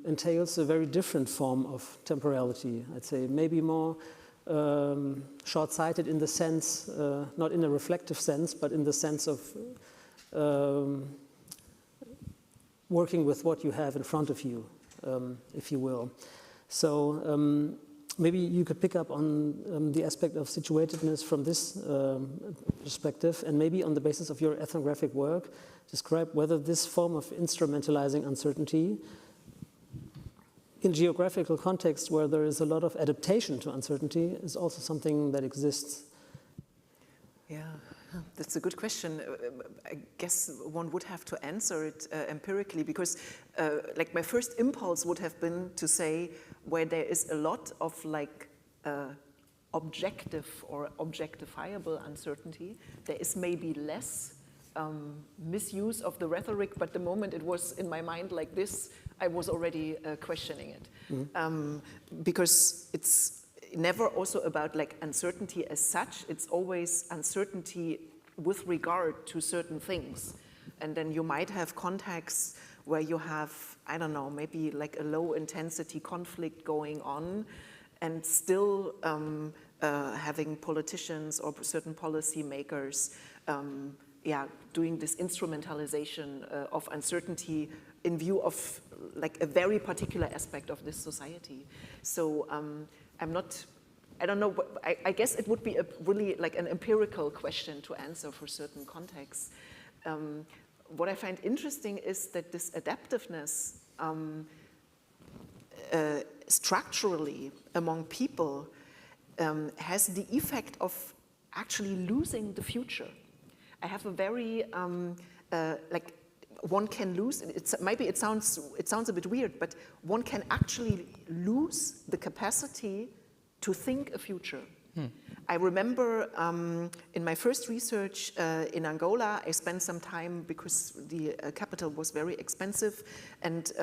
entails a very different form of temporality, I'd say, maybe more short-sighted in the sense, not in a reflective sense, but in the sense of working with what you have in front of you, if you will. So maybe you could pick up on the aspect of situatedness from this perspective, and maybe on the basis of your ethnographic work, describe whether this form of instrumentalizing uncertainty in geographical contexts where there is a lot of adaptation to uncertainty is also something that exists. Yeah, that's a good question. I guess one would have to answer it empirically, because like my first impulse would have been to say where there is a lot of like objective or objectifiable uncertainty, there is maybe less misuse of the rhetoric, but the moment it was in my mind like this, I was already questioning it. Mm-hmm. Because it's never also about like uncertainty as such, it's always uncertainty with regard to certain things. And then you might have contexts where you have, I don't know, maybe like a low intensity conflict going on, and still having politicians or certain policymakers doing this instrumentalization of uncertainty in view of like a very particular aspect of this society. So I don't know, I guess it would be a really like an empirical question to answer for certain contexts. What I find interesting is that this adaptiveness structurally among people has the effect of actually losing the future. I have a very like one can lose. Maybe it sounds a bit weird, but one can actually lose the capacity to think a future. I remember in my first research in Angola, I spent some time because the capital was very expensive, and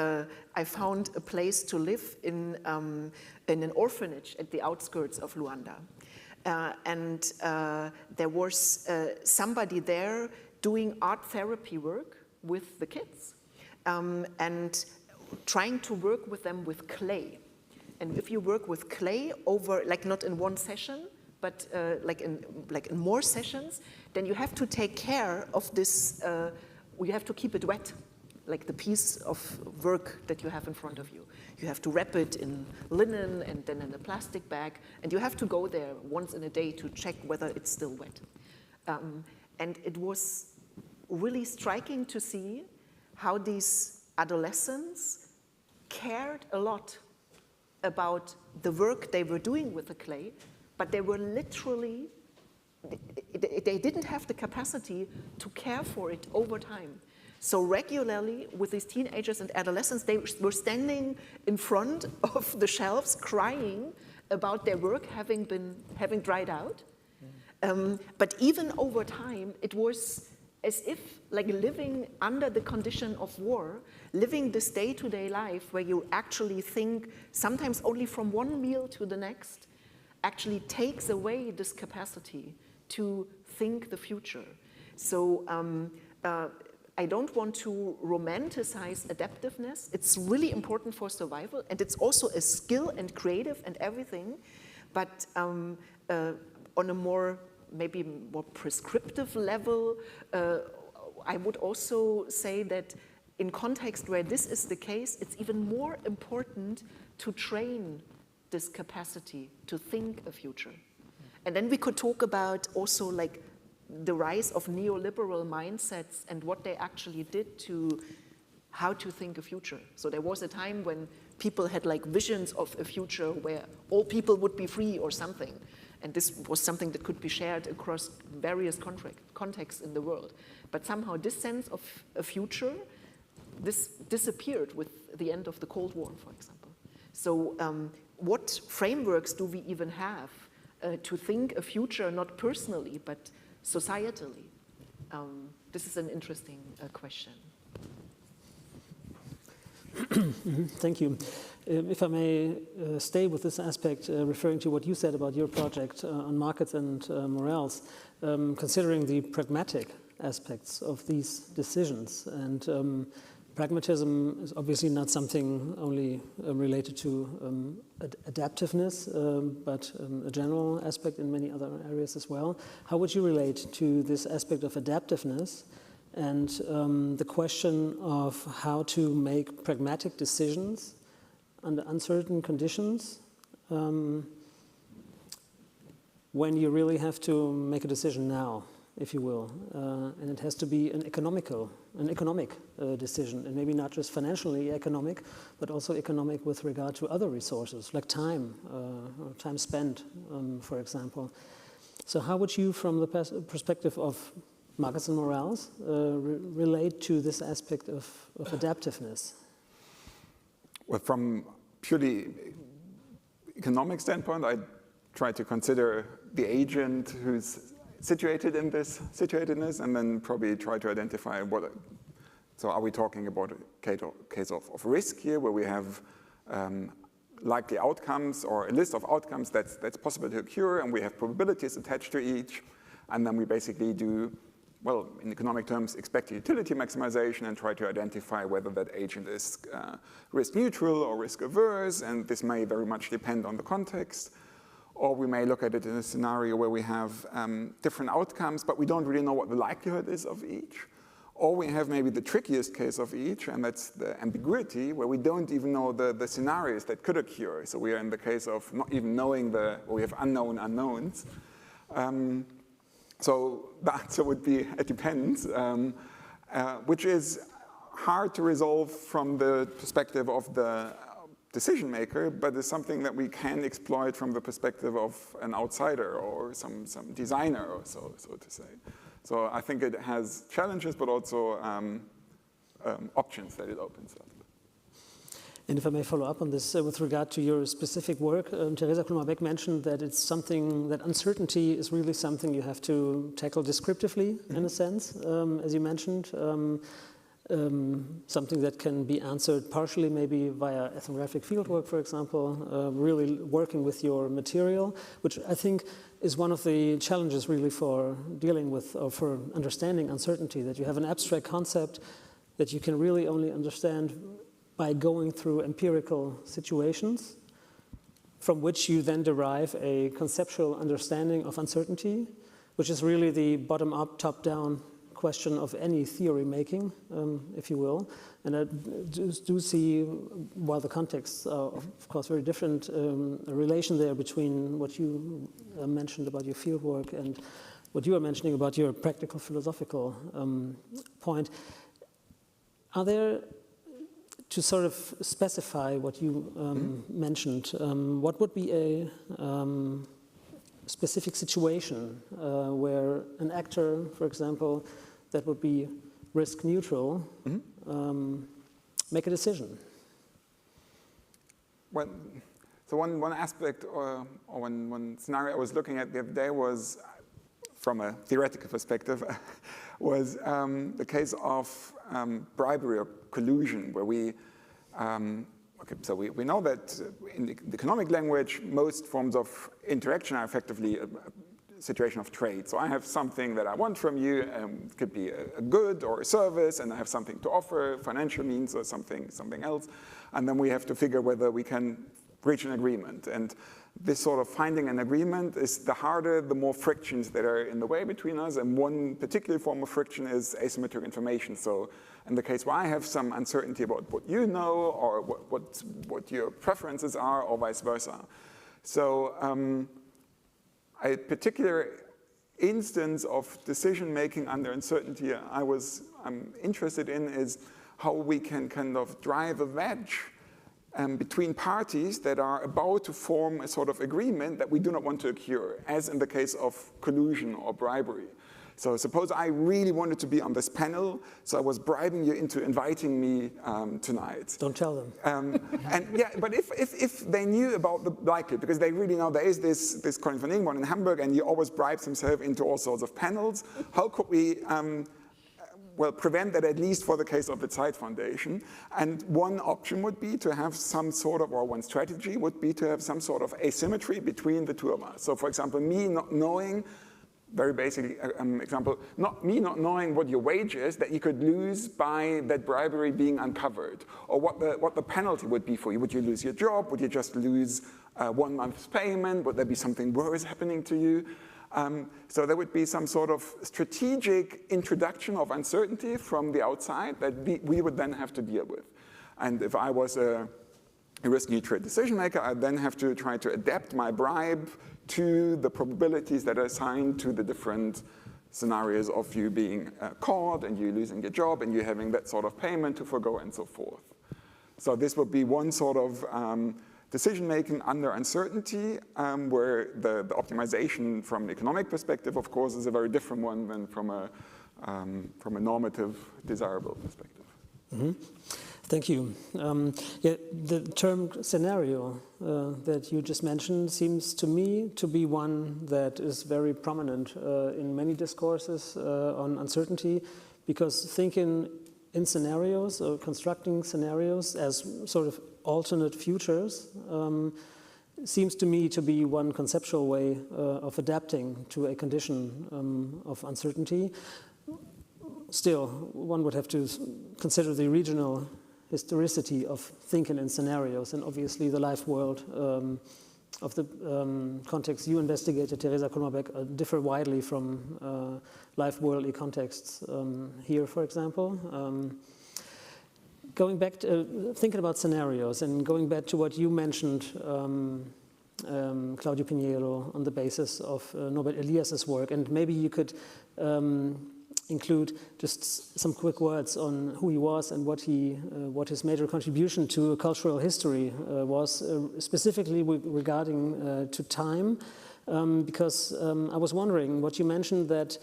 I found a place to live in an orphanage at the outskirts of Luanda. And there was somebody there doing art therapy work with the kids and trying to work with them with clay. And if you work with clay over, like not in one session, but like in more sessions, then you have to take care of this, you have to keep it wet, like the piece of work that you have in front of you. You have to wrap it in linen and then in a plastic bag, and you have to go there once in a day to check whether it's still wet. And it was really striking to see how these adolescents cared a lot about the work they were doing with the clay, but they were literally, they didn't have the capacity to care for it over time. So regularly with these teenagers and adolescents, they were standing in front of the shelves crying about their work having dried out. But even over time, it was as if like living under the condition of war, living this day-to-day life where you actually think sometimes only from one meal to the next, actually takes away this capacity to think the future. So I don't want to romanticize adaptiveness. It's really important for survival, and it's also a skill and creative and everything, but on a maybe more prescriptive level, I would also say that in context where this is the case, it's even more important to train this capacity to think a future. And then we could talk about also like the rise of neoliberal mindsets and what they actually did to how to think a future. So there was a time when people had like visions of a future where all people would be free or something. And this was something that could be shared across various contexts in the world. But somehow this sense of a future, this disappeared with the end of the Cold War, for example. So what frameworks do we even have to think a future, not personally, but societally? This is an interesting question. Thank you. If I may stay with this aspect, referring to what you said about your project on markets and morals, considering the pragmatic aspects of these decisions. And pragmatism is obviously not something only related to adaptiveness, but a general aspect in many other areas as well. How would you relate to this aspect of adaptiveness and the question of how to make pragmatic decisions under uncertain conditions, when you really have to make a decision now, if you will, and it has to be an economic decision, and maybe not just financially economic, but also economic with regard to other resources, like time, or time spent, for example. So how would you, from the perspective of markets and morals, relate to this aspect of adaptiveness? Well, from purely economic standpoint, I try to consider the agent who's situated in this situatedness, and then probably try to identify what. So, are we talking about a case of risk here, where we have likely outcomes or a list of outcomes that's possible to occur, and we have probabilities attached to each, and then we basically do, well, in economic terms, expected utility maximization and try to identify whether that agent is risk neutral or risk averse, and this may very much depend on the context. Or we may look at it in a scenario where we have different outcomes, but we don't really know what the likelihood is of each. Or we have maybe the trickiest case of each, and that's the ambiguity, where we don't even know the scenarios that could occur. So we are in the case of not even knowing or we have unknown unknowns. So the answer would be, it depends, which is hard to resolve from the perspective of the decision maker, but is something that we can exploit from the perspective of an outsider or some designer, or so to say. So I think it has challenges, but also options that it opens up. And if I may follow up on this with regard to your specific work, Teresa Klummer-Beck mentioned that it's something, that uncertainty is really something you have to tackle descriptively, in a sense, as you mentioned. Something that can be answered partially maybe via ethnographic fieldwork, for example, really working with your material, which I think is one of the challenges really for dealing with, or for understanding uncertainty, that you have an abstract concept that you can really only understand by going through empirical situations, from which you then derive a conceptual understanding of uncertainty, which is really the bottom-up, top-down question of any theory making, if you will. And I do see, while the contexts are of course very different, a relation there between what you mentioned about your fieldwork and what you are mentioning about your practical philosophical point. Are there, to sort of specify what you mentioned, what would be a specific situation where an actor, for example, that would be risk neutral, make a decision? Well, so one aspect or one scenario I was looking at the other day was, from a theoretical perspective, was the case of bribery or collusion, where we know that in the economic language, most forms of interaction are effectively a situation of trade. So I have something that I want from you, it could be a good or a service, and I have something to offer, financial means or something else, and then we have to figure whether we can reach an agreement. And this sort of finding an agreement is the harder, the more frictions that are in the way between us, and one particular form of friction is asymmetric information. So in the case where I have some uncertainty about what you know, or what your preferences are, or vice versa. So a particular instance of decision-making under uncertainty I'm interested in is how we can kind of drive a wedge between parties that are about to form a sort of agreement that we do not want to occur, as in the case of collusion or bribery. So suppose I really wanted to be on this panel, so I was bribing you into inviting me tonight. Don't tell them. And yeah, but if they knew about the likelihood, because they really know there is this Colin van Ingborn in Hamburg, and he always bribes himself into all sorts of panels, how could we prevent that, at least for the case of the Zeit Foundation? And one option would be to have some sort of, or one strategy would be to have some sort of asymmetry between the two of us. So for example, me not knowing, very basic example, me not knowing what your wage is that you could lose by that bribery being uncovered, or what the penalty would be for you. Would you lose your job? Would you just lose 1 month's payment? Would there be something worse happening to you? So there would be some sort of strategic introduction of uncertainty from the outside that we would then have to deal with. And if I was a a risk-neutral decision maker, I then have to try to adapt my bribe to the probabilities that are assigned to the different scenarios of you being caught and you losing your job and you having that sort of payment to forgo and so forth. So this would be one sort of decision-making under uncertainty, where the optimization from an economic perspective, of course, is a very different one than from a normative, desirable perspective. Mm-hmm. Thank you. Yeah, the term scenario that you just mentioned seems to me to be one that is very prominent in many discourses on uncertainty, because thinking in scenarios or constructing scenarios as sort of alternate futures seems to me to be one conceptual way of adapting to a condition of uncertainty. Still, one would have to consider the regional historicity of thinking in scenarios, and obviously the life world of the context you investigated, Teresa Kulmerbeck, differ widely from life worldly contexts here, for example. Going back to thinking about scenarios and going back to what you mentioned, Claudio Pinheiro, on the basis of Norbert Elias's work, and maybe you could include just some quick words on who he was and what his major contribution to cultural history was, specifically regarding to time, because I was wondering what you mentioned, that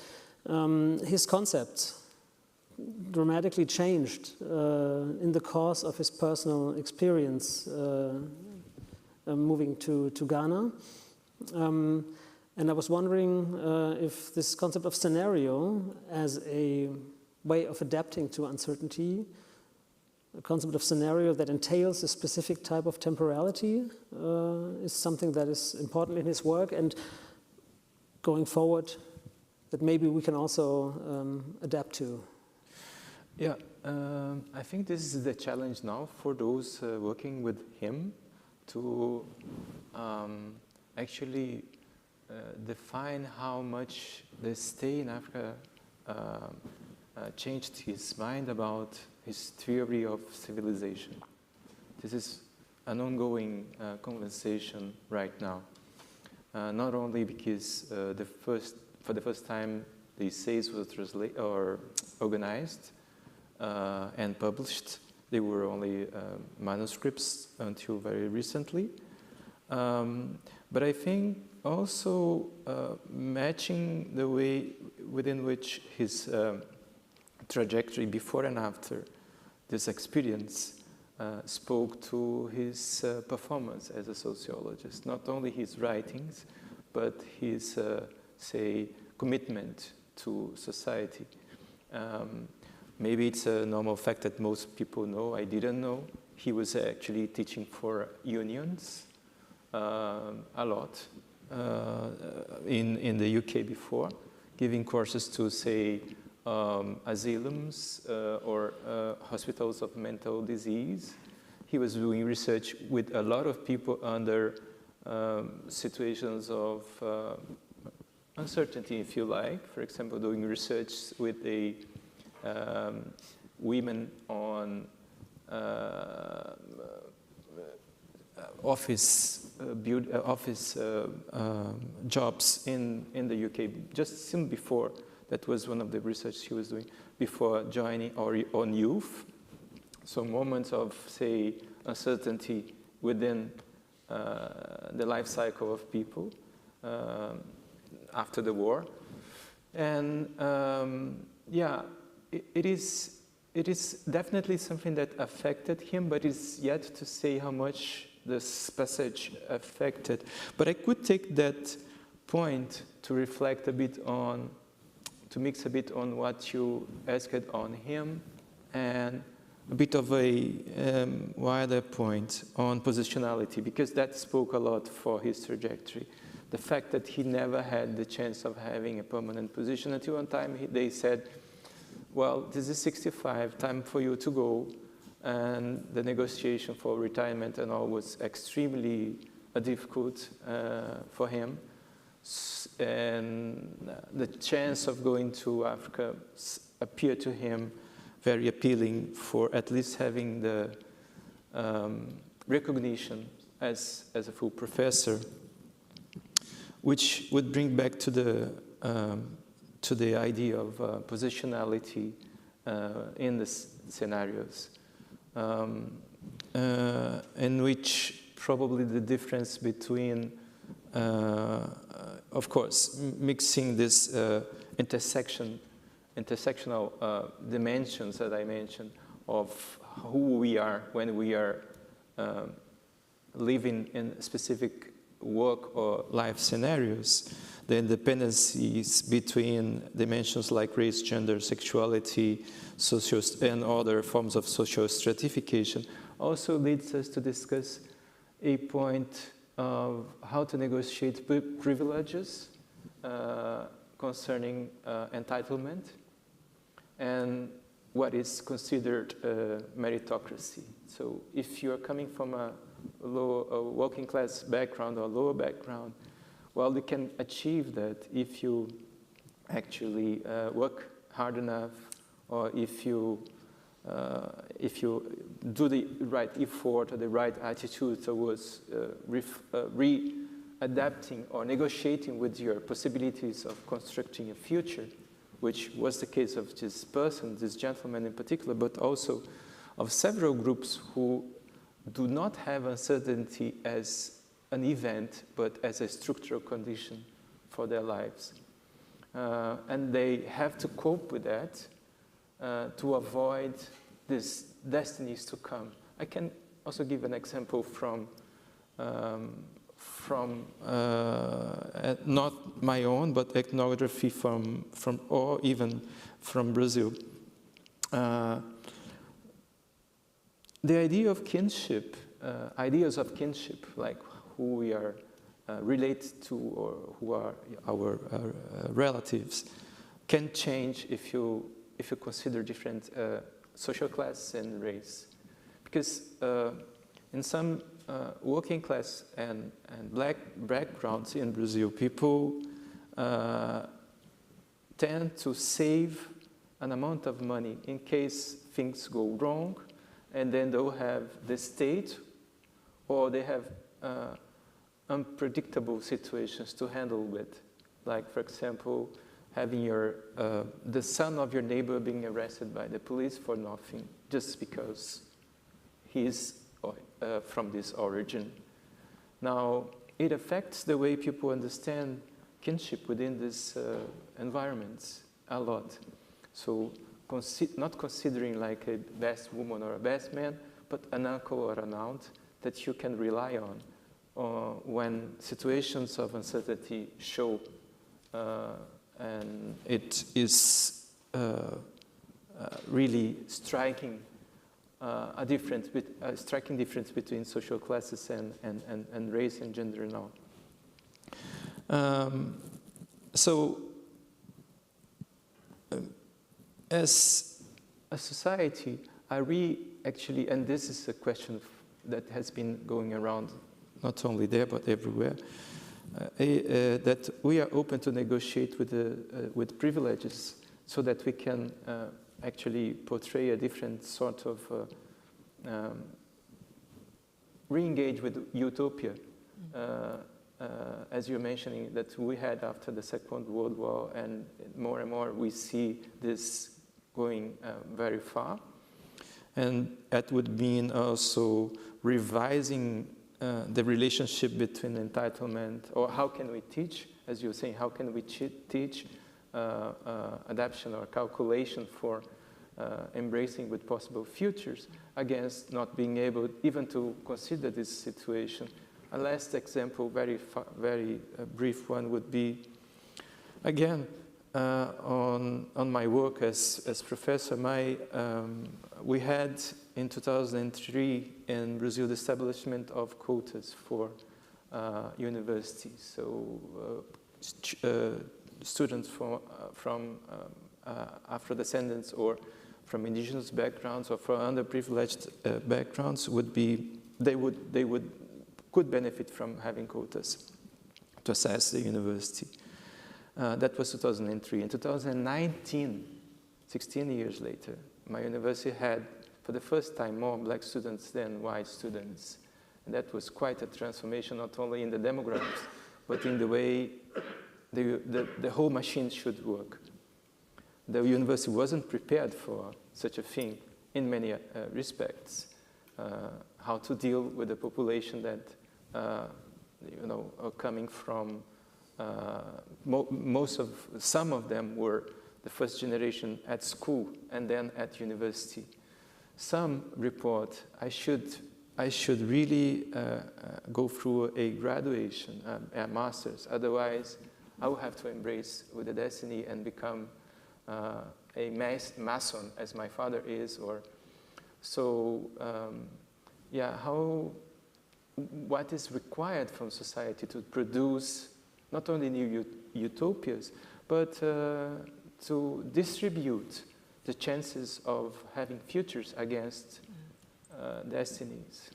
his concepts dramatically changed in the course of his personal experience moving to Ghana. And I was wondering if this concept of scenario as a way of adapting to uncertainty, a concept of scenario that entails a specific type of temporality, is something that is important in his work, and going forward that maybe we can also adapt to. Yeah, I think this is the challenge now for those working with him to actually define how much the stay in Africa changed his mind about his theory of civilization. This is an ongoing conversation right now. Not only because for the first time the essays were translated or organized and published. They were only manuscripts until very recently. But I think also matching the way within which his trajectory before and after this experience spoke to his performance as a sociologist, not only his writings, but his, say, commitment to society. Maybe it's a normal fact that most people know, I didn't know. He was actually teaching for unions a lot in the UK before, giving courses to, say, asylums or hospitals of mental disease. He was doing research with a lot of people under situations of uncertainty, if you like. For example, doing research with a women on office jobs in the UK, just soon before. That was one of the research he was doing before joining, or on youth. So moments of, say, uncertainty within the life cycle of people after the war. And yeah, it is definitely something that affected him, but it's yet to say how much this passage affected. But I could take that point to reflect a bit on, to mix a bit on what you asked on him, and a bit of a wider point on positionality, because that spoke a lot for his trajectory. The fact that he never had the chance of having a permanent position until one time they said, well, this is 65, time for you to go. And the negotiation for retirement and all was extremely difficult for him. And the chance of going to Africa appeared to him very appealing for at least having the recognition as a full professor, which would bring back to the idea of positionality in the scenarios, in which probably the difference between, of course, mixing this intersectional dimensions that I mentioned of who we are when we are living in specific work or life scenarios, the independencies between dimensions like race, gender, sexuality, and other forms of social stratification also leads us to discuss a point of how to negotiate privileges concerning entitlement and what is considered meritocracy. So if you're coming from a working class background or lower background, well, you can achieve that if you actually work hard enough, or if you do the right effort or the right attitude towards readapting or negotiating with your possibilities of constructing a future, which was the case of this person, this gentleman in particular, but also of several groups who do not have uncertainty as an event, but as a structural condition for their lives. And they have to cope with that to avoid these destinies to come. I can also give an example from not my own, but ethnography from or even from Brazil. The idea of kinship, ideas of kinship, like who we are related to or who are our relatives, can change if you consider different social class and race. Because in some working class and black backgrounds in Brazil, people tend to save an amount of money in case things go wrong, and then they'll have the state, or they have unpredictable situations to handle with. Like, for example, having the son of your neighbor being arrested by the police for nothing, just because he's from this origin. Now, it affects the way people understand kinship within these environments a lot. So, not considering like a best woman or a best man, but an uncle or an aunt that you can rely on when situations of uncertainty show. And it is really striking striking difference between social classes and race and gender now. As a society, are we actually, and this is a question that has been going around not only there but everywhere, that we are open to negotiate with privileges so that we can actually portray a different sort of re-engage with utopia, as you're mentioning, that we had after the Second World War, and more we see this going very far. And that would mean also revising the relationship between entitlement, or how can we teach, as you were saying, how can we teach adaptation or calculation for embracing with possible futures against not being able even to consider this situation. A last example, very brief one, would be, again, on my work as professor. We had in 2003 in Brazil the establishment of quotas for universities. So students from Afro-descendants or from indigenous backgrounds or from underprivileged backgrounds could benefit from having quotas to access the university. That was 2003. In 2019, 16 years later, my university had, for the first time, more black students than white students And that was quite a transformation, not only in the demographics, but in the way the whole machine should work. The university wasn't prepared for such a thing in many respects. How to deal with the population that are coming from some of them were the first generation at school and then at university. Some report I should really go through a graduation, a master's. Otherwise, I will have to embrace with the destiny and become a mason, as my father is. Or so, what is required from society to produce not only new utopias, but to distribute the chances of having futures against destinies.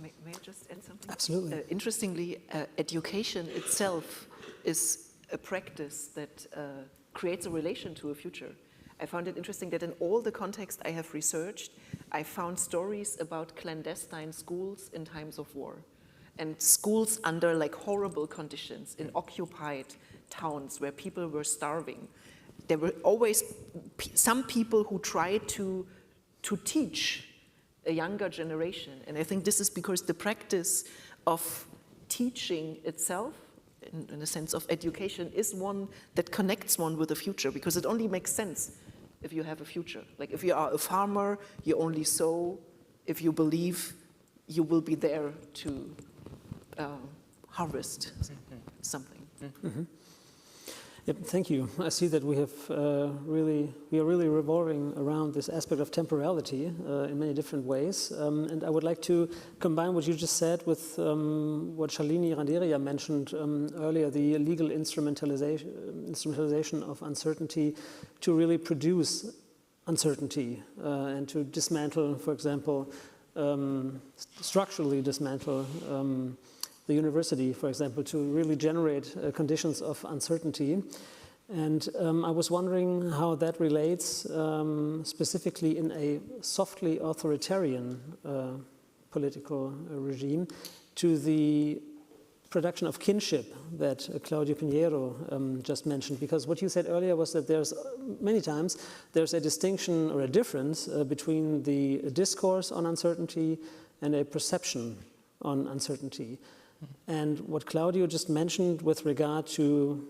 May I just add something? Absolutely. Interestingly, education itself is a practice that creates a relation to a future. I found it interesting that in all the contexts I have researched, I found stories about clandestine schools in times of war, and schools under like horrible conditions in occupied towns where people were starving. There were always some people who tried to teach a younger generation, and I think this is because the practice of teaching itself, in a sense of education, is one that connects one with the future, because it only makes sense if you have a future. Like if you are a farmer, you only sow if you believe you will be there to harvest something. Mm-hmm. Yep, thank you. I see that we have we are really revolving around this aspect of temporality in many different ways. And I would like to combine what you just said with what Shalini Randeria mentioned earlier, the legal instrumentalization of uncertainty to really produce uncertainty and to dismantle, for example, structurally dismantle the university, for example, to really generate conditions of uncertainty. And I was wondering how that relates specifically in a softly authoritarian political regime to the production of kinship that Claudio Pinheiro just mentioned. Because what you said earlier was that many times there's a distinction or a difference between the discourse on uncertainty and a perception on uncertainty. And what Claudio just mentioned with regard to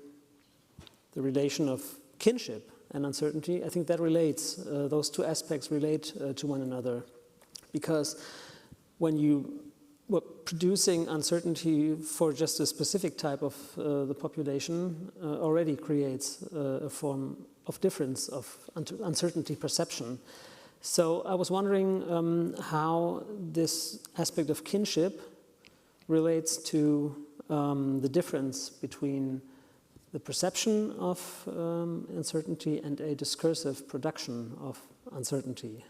the relation of kinship and uncertainty, I think that relates, those two aspects relate to one another. Because when you were producing uncertainty for just a specific type of the population already creates a form of difference of uncertainty perception. So I was wondering how this aspect of kinship relates to the difference between the perception of uncertainty and a discursive production of uncertainty.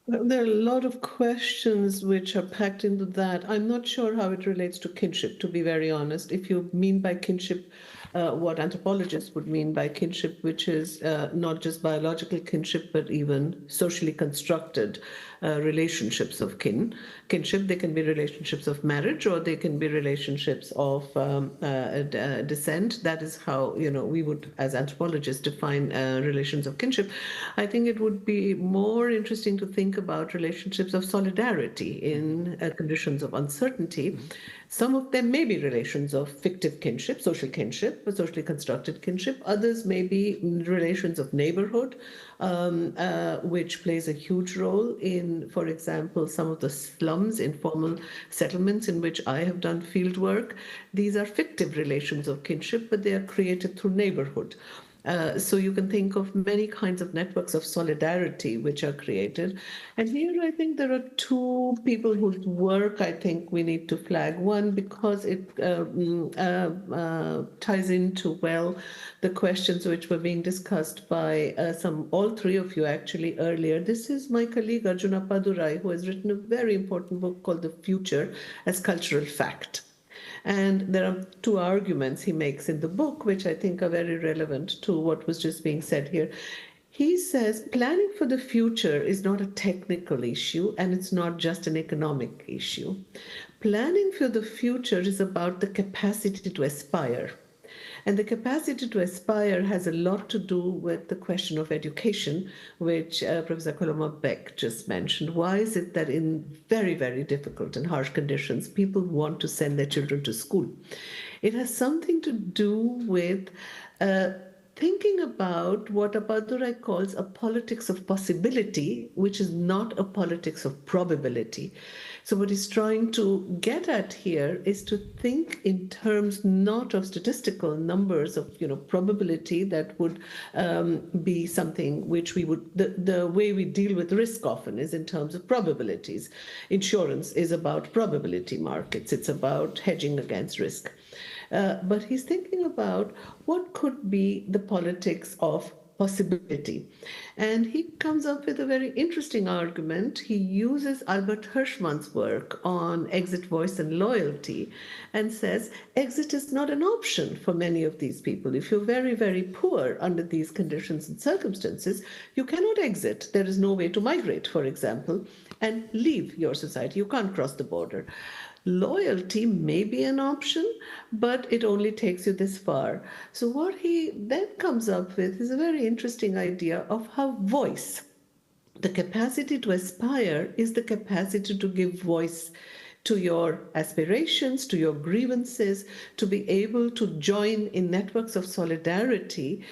Well, there are a lot of questions which are packed into that. I'm not sure how it relates to kinship, to be very honest. If you mean by kinship what anthropologists would mean by kinship, which is not just biological kinship, but even socially constructed relationships of kinship. They can be relationships of marriage, or they can be relationships of descent. That is how we would, as anthropologists, define relations of kinship. I think it would be more interesting to think about relationships of solidarity in conditions of uncertainty. Some of them may be relations of fictive kinship, social kinship, but socially constructed kinship. Others may be relations of neighborhood, which plays a huge role in, for example, some of the slums, informal settlements in which I have done field work. These are fictive relations of kinship, but they are created through neighborhood. So you can think of many kinds of networks of solidarity which are created. And here I think there are two people whose work I think we need to flag. One, because it ties into well the questions which were being discussed by all three of you actually earlier. This is my colleague Arjuna Padurai, who has written a very important book called The Future as Cultural Fact. And there are two arguments he makes in the book, which I think are very relevant to what was just being said here. he says planning for the future is not a technical issue, and it's not just an economic issue. Planning for the future is about the capacity to aspire. And the capacity to aspire has a lot to do with the question of education, which Professor Coloma-Beck just mentioned. Why is it that in very, very difficult and harsh conditions, people want to send their children to school? It has something to do with thinking about what Bhattacharya calls a politics of possibility, which is not a politics of probability. So what he's trying to get at here is to think in terms not of statistical numbers of probability that would be something which we would, the way we deal with risk often is in terms of probabilities. Insurance is about probability markets. It's about hedging against risk. But he's thinking about what could be the politics of possibility. And he comes up with a very interesting argument. He uses Albert Hirschman's work on exit, voice, and loyalty and says exit is not an option for many of these people. If you're very, very poor under these conditions and circumstances, you cannot exit. There is no way to migrate, for example, and leave your society. You can't cross the border. Loyalty may be an option, but it only takes you this far. So what he then comes up with is a very interesting idea of how voice, the capacity to aspire, is the capacity to give voice to your aspirations, to your grievances, to be able to join in networks of solidarity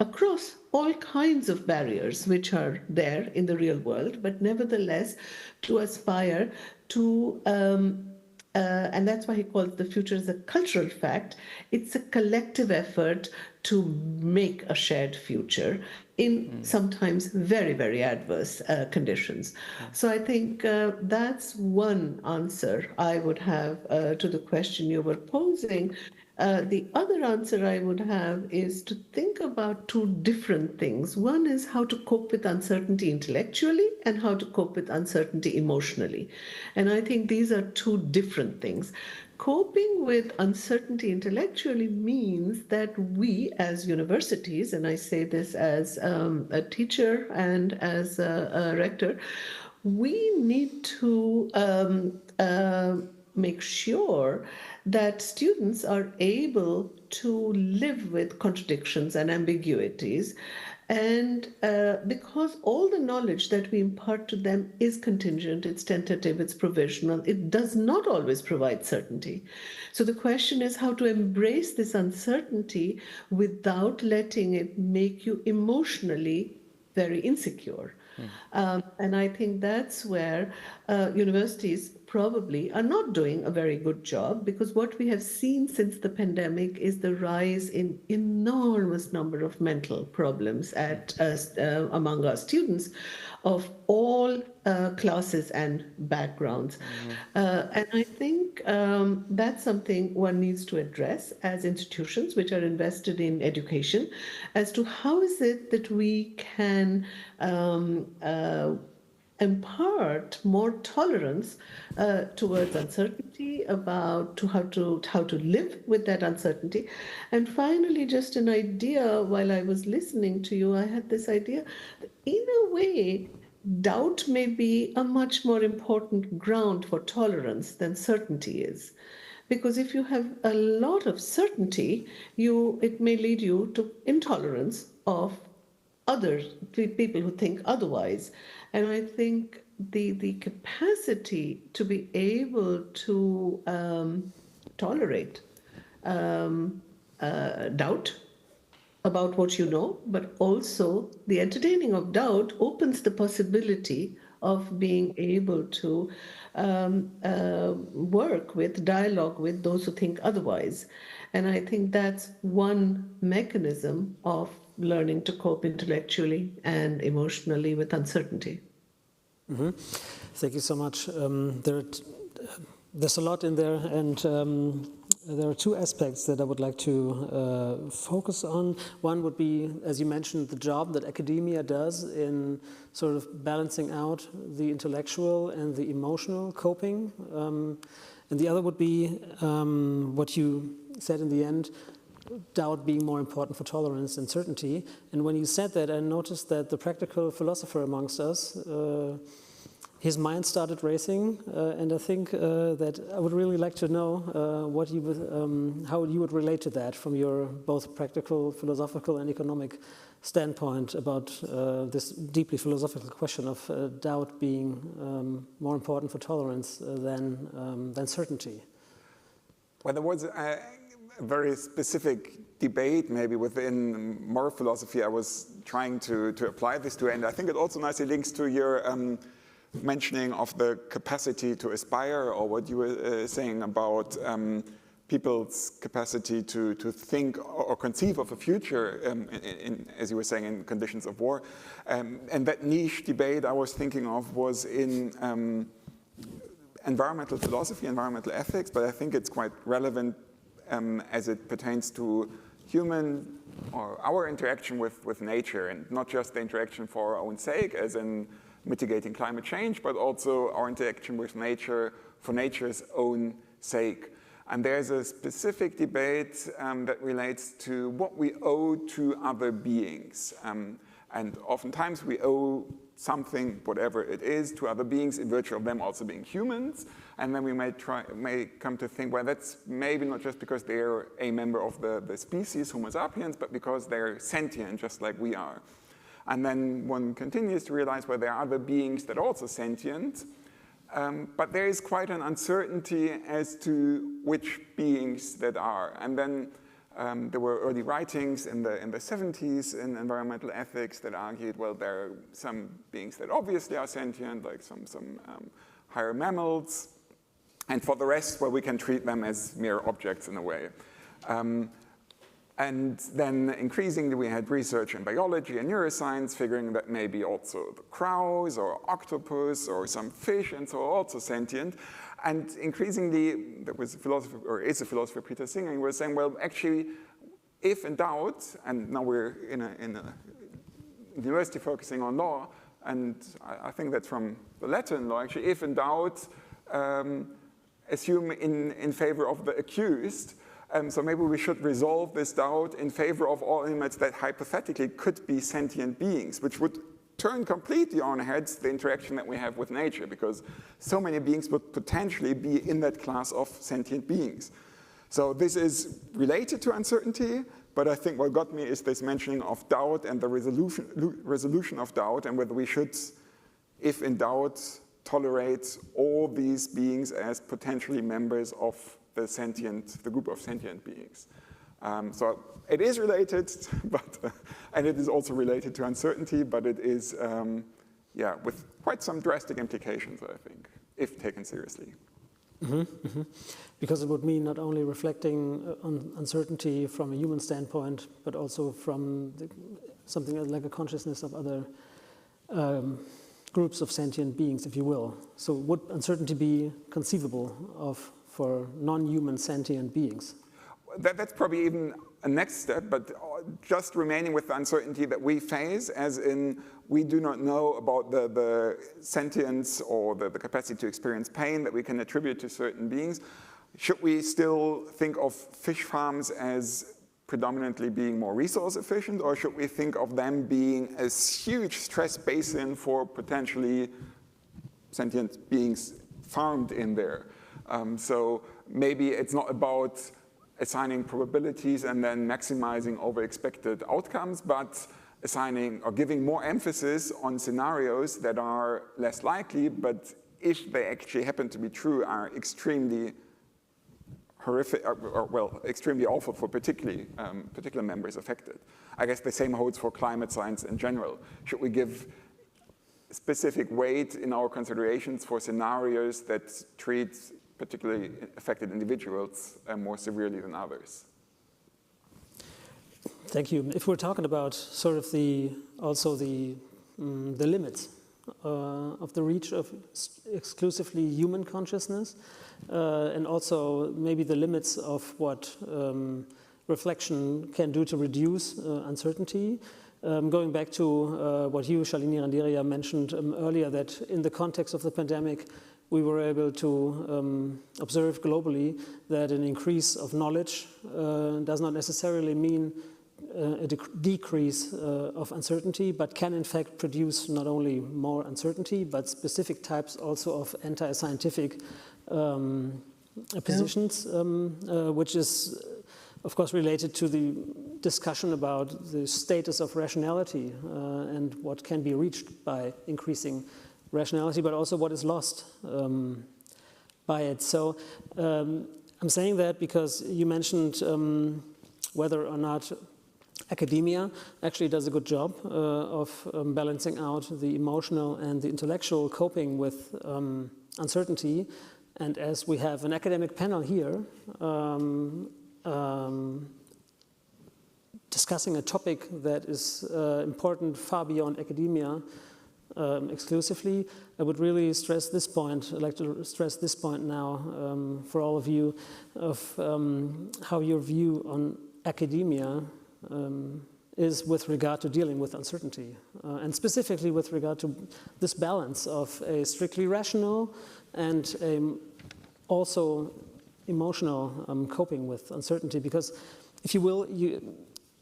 across all kinds of barriers which are there in the real world, but nevertheless to aspire to, and that's why he calls the future as a cultural fact. It's a collective effort to make a shared future in sometimes very, very adverse conditions. So I think that's one answer I would have to the question you were posing. The other answer I would have is to think about two different things. One is how to cope with uncertainty intellectually and how to cope with uncertainty emotionally. And I think these are two different things. Coping with uncertainty intellectually means that we as universities, and I say this as a teacher and as a rector, we need to make sure that students are able to live with contradictions and ambiguities. And because all the knowledge that we impart to them is contingent, it's tentative, it's provisional, it does not always provide certainty. So the question is how to embrace this uncertainty without letting it make you emotionally very insecure. And I think that's where universities probably are not doing a very good job, because what we have seen since the pandemic is the rise in enormous number of mental problems among our students of all classes and backgrounds. And I think that's something one needs to address as institutions which are invested in education, as to how is it that we can impart more tolerance towards uncertainty, about how to live with that uncertainty. And finally, just an idea, while I was listening to you, I had this idea that in a way, doubt may be a much more important ground for tolerance than certainty is. Because if you have a lot of certainty, it may lead you to intolerance of other people who think otherwise. And I think the capacity to be able to tolerate doubt about what you know, but also the entertaining of doubt opens the possibility of being able to work with, dialogue with those who think otherwise. And I think that's one mechanism of learning to cope intellectually and emotionally with uncertainty. Mm-hmm. Thank you so much. There's a lot in there, and there are two aspects that I would like to focus on. One would be, as you mentioned, the job that academia does in sort of balancing out the intellectual and the emotional coping. And the other would be what you said in the end, doubt being more important for tolerance than certainty. And when you said that, I noticed that the practical philosopher amongst us, his mind started racing, and I think that I would really like to know what you would, how you would relate to that from your both practical, philosophical, and economic standpoint about this deeply philosophical question of doubt being more important for tolerance than certainty. Well, there was a very specific debate maybe within moral philosophy I was trying to apply this to, and I think it also nicely links to your mentioning of the capacity to aspire, or what you were saying about people's capacity to think or conceive of a future, as you were saying, in conditions of war. And that niche debate I was thinking of was in environmental philosophy, environmental ethics, but I think it's quite relevant as it pertains to human or our interaction with nature, and not just the interaction for our own sake, as in mitigating climate change, but also our interaction with nature for nature's own sake. And there's a specific debate that relates to what we owe to other beings. And oftentimes we owe something, whatever it is, to other beings in virtue of them also being humans. And then we may come to think, well, that's maybe not just because they're a member of the species Homo sapiens, but because they're sentient, just like we are. And then one continues to realize, well, there are other beings that are also sentient, but there is quite an uncertainty as to which beings that are. And then there were early writings in the 70s in environmental ethics that argued, well, there are some beings that obviously are sentient, like some higher mammals, and for the rest, well, we can treat them as mere objects in a way. And then increasingly we had research in biology and neuroscience figuring that maybe also the crows or octopus or some fish and so are also sentient. And increasingly, there was a philosopher, or is a philosopher, Peter Singer, who was saying, well, actually, if in doubt, and now we're in a university focusing on law, and I think that's from the Latin law, actually, if in doubt, assume in favor of the accused. So maybe we should resolve this doubt in favor of all animals that hypothetically could be sentient beings, which would turn completely on heads the interaction that we have with nature, because so many beings would potentially be in that class of sentient beings. So this is related to uncertainty, but I think what got me is this mentioning of doubt and the resolution of doubt, and whether we should, if in doubt, tolerate all these beings as potentially members of the group of sentient beings. So it is related, but and it is also related to uncertainty, but it is, with quite some drastic implications, I think, if taken seriously. Mm-hmm, mm-hmm. Because it would mean not only reflecting on uncertainty from a human standpoint, but also from something like a consciousness of other groups of sentient beings, if you will. So would uncertainty be conceivable for non-human sentient beings? That's probably even a next step, but just remaining with the uncertainty that we face, as in we do not know about the sentience or the capacity to experience pain that we can attribute to certain beings. Should we still think of fish farms as predominantly being more resource efficient, or should we think of them being a huge stress basin for potentially sentient beings farmed in there? So maybe it's not about assigning probabilities and then maximizing over expected outcomes, but assigning or giving more emphasis on scenarios that are less likely, but if they actually happen to be true, are extremely horrific, extremely awful for particular members affected. I guess the same holds for climate science in general. Should we give specific weight in our considerations for scenarios that treat particularly affected individuals more severely than others? Thank you. If we're talking about sort of the limits of the reach of exclusively human consciousness, and also maybe the limits of what reflection can do to reduce uncertainty. Going back to what you, Shalini Randeria, mentioned earlier, that in the context of the pandemic, we were able to observe globally that an increase of knowledge does not necessarily mean a decrease of uncertainty, but can in fact produce not only more uncertainty, but specific types also of anti-scientific positions, which is of course related to the discussion about the status of rationality and what can be reached by increasing rationality, but also what is lost by it. So I'm saying that because you mentioned whether or not academia actually does a good job of balancing out the emotional and the intellectual coping with uncertainty. And as we have an academic panel here discussing a topic that is important far beyond academia exclusively, I would really stress this point. I'd like to stress this point now for all of you of how your view on academia is with regard to dealing with uncertainty, and specifically with regard to this balance of a strictly rational and also emotional coping with uncertainty. Because, if you will,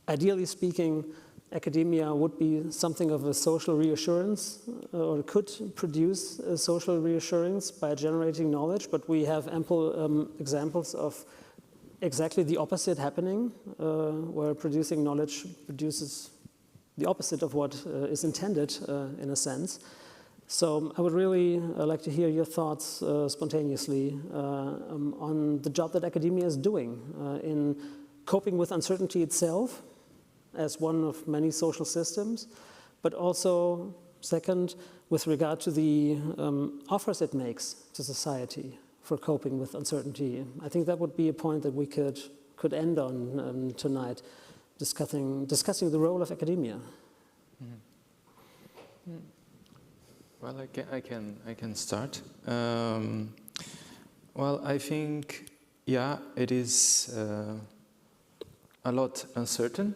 ideally speaking, academia would be something of a social reassurance, or could produce a social reassurance by generating knowledge, but we have ample examples of exactly the opposite happening, where producing knowledge produces the opposite of what is intended in a sense. So I would really like to hear your thoughts spontaneously on the job that academia is doing in coping with uncertainty itself as one of many social systems, but also, second, with regard to the offers it makes to society for coping with uncertainty. I think that would be a point that we could end on tonight, discussing the role of academia. Mm-hmm. Well, I can start. Well, I think, yeah, it is a lot uncertain,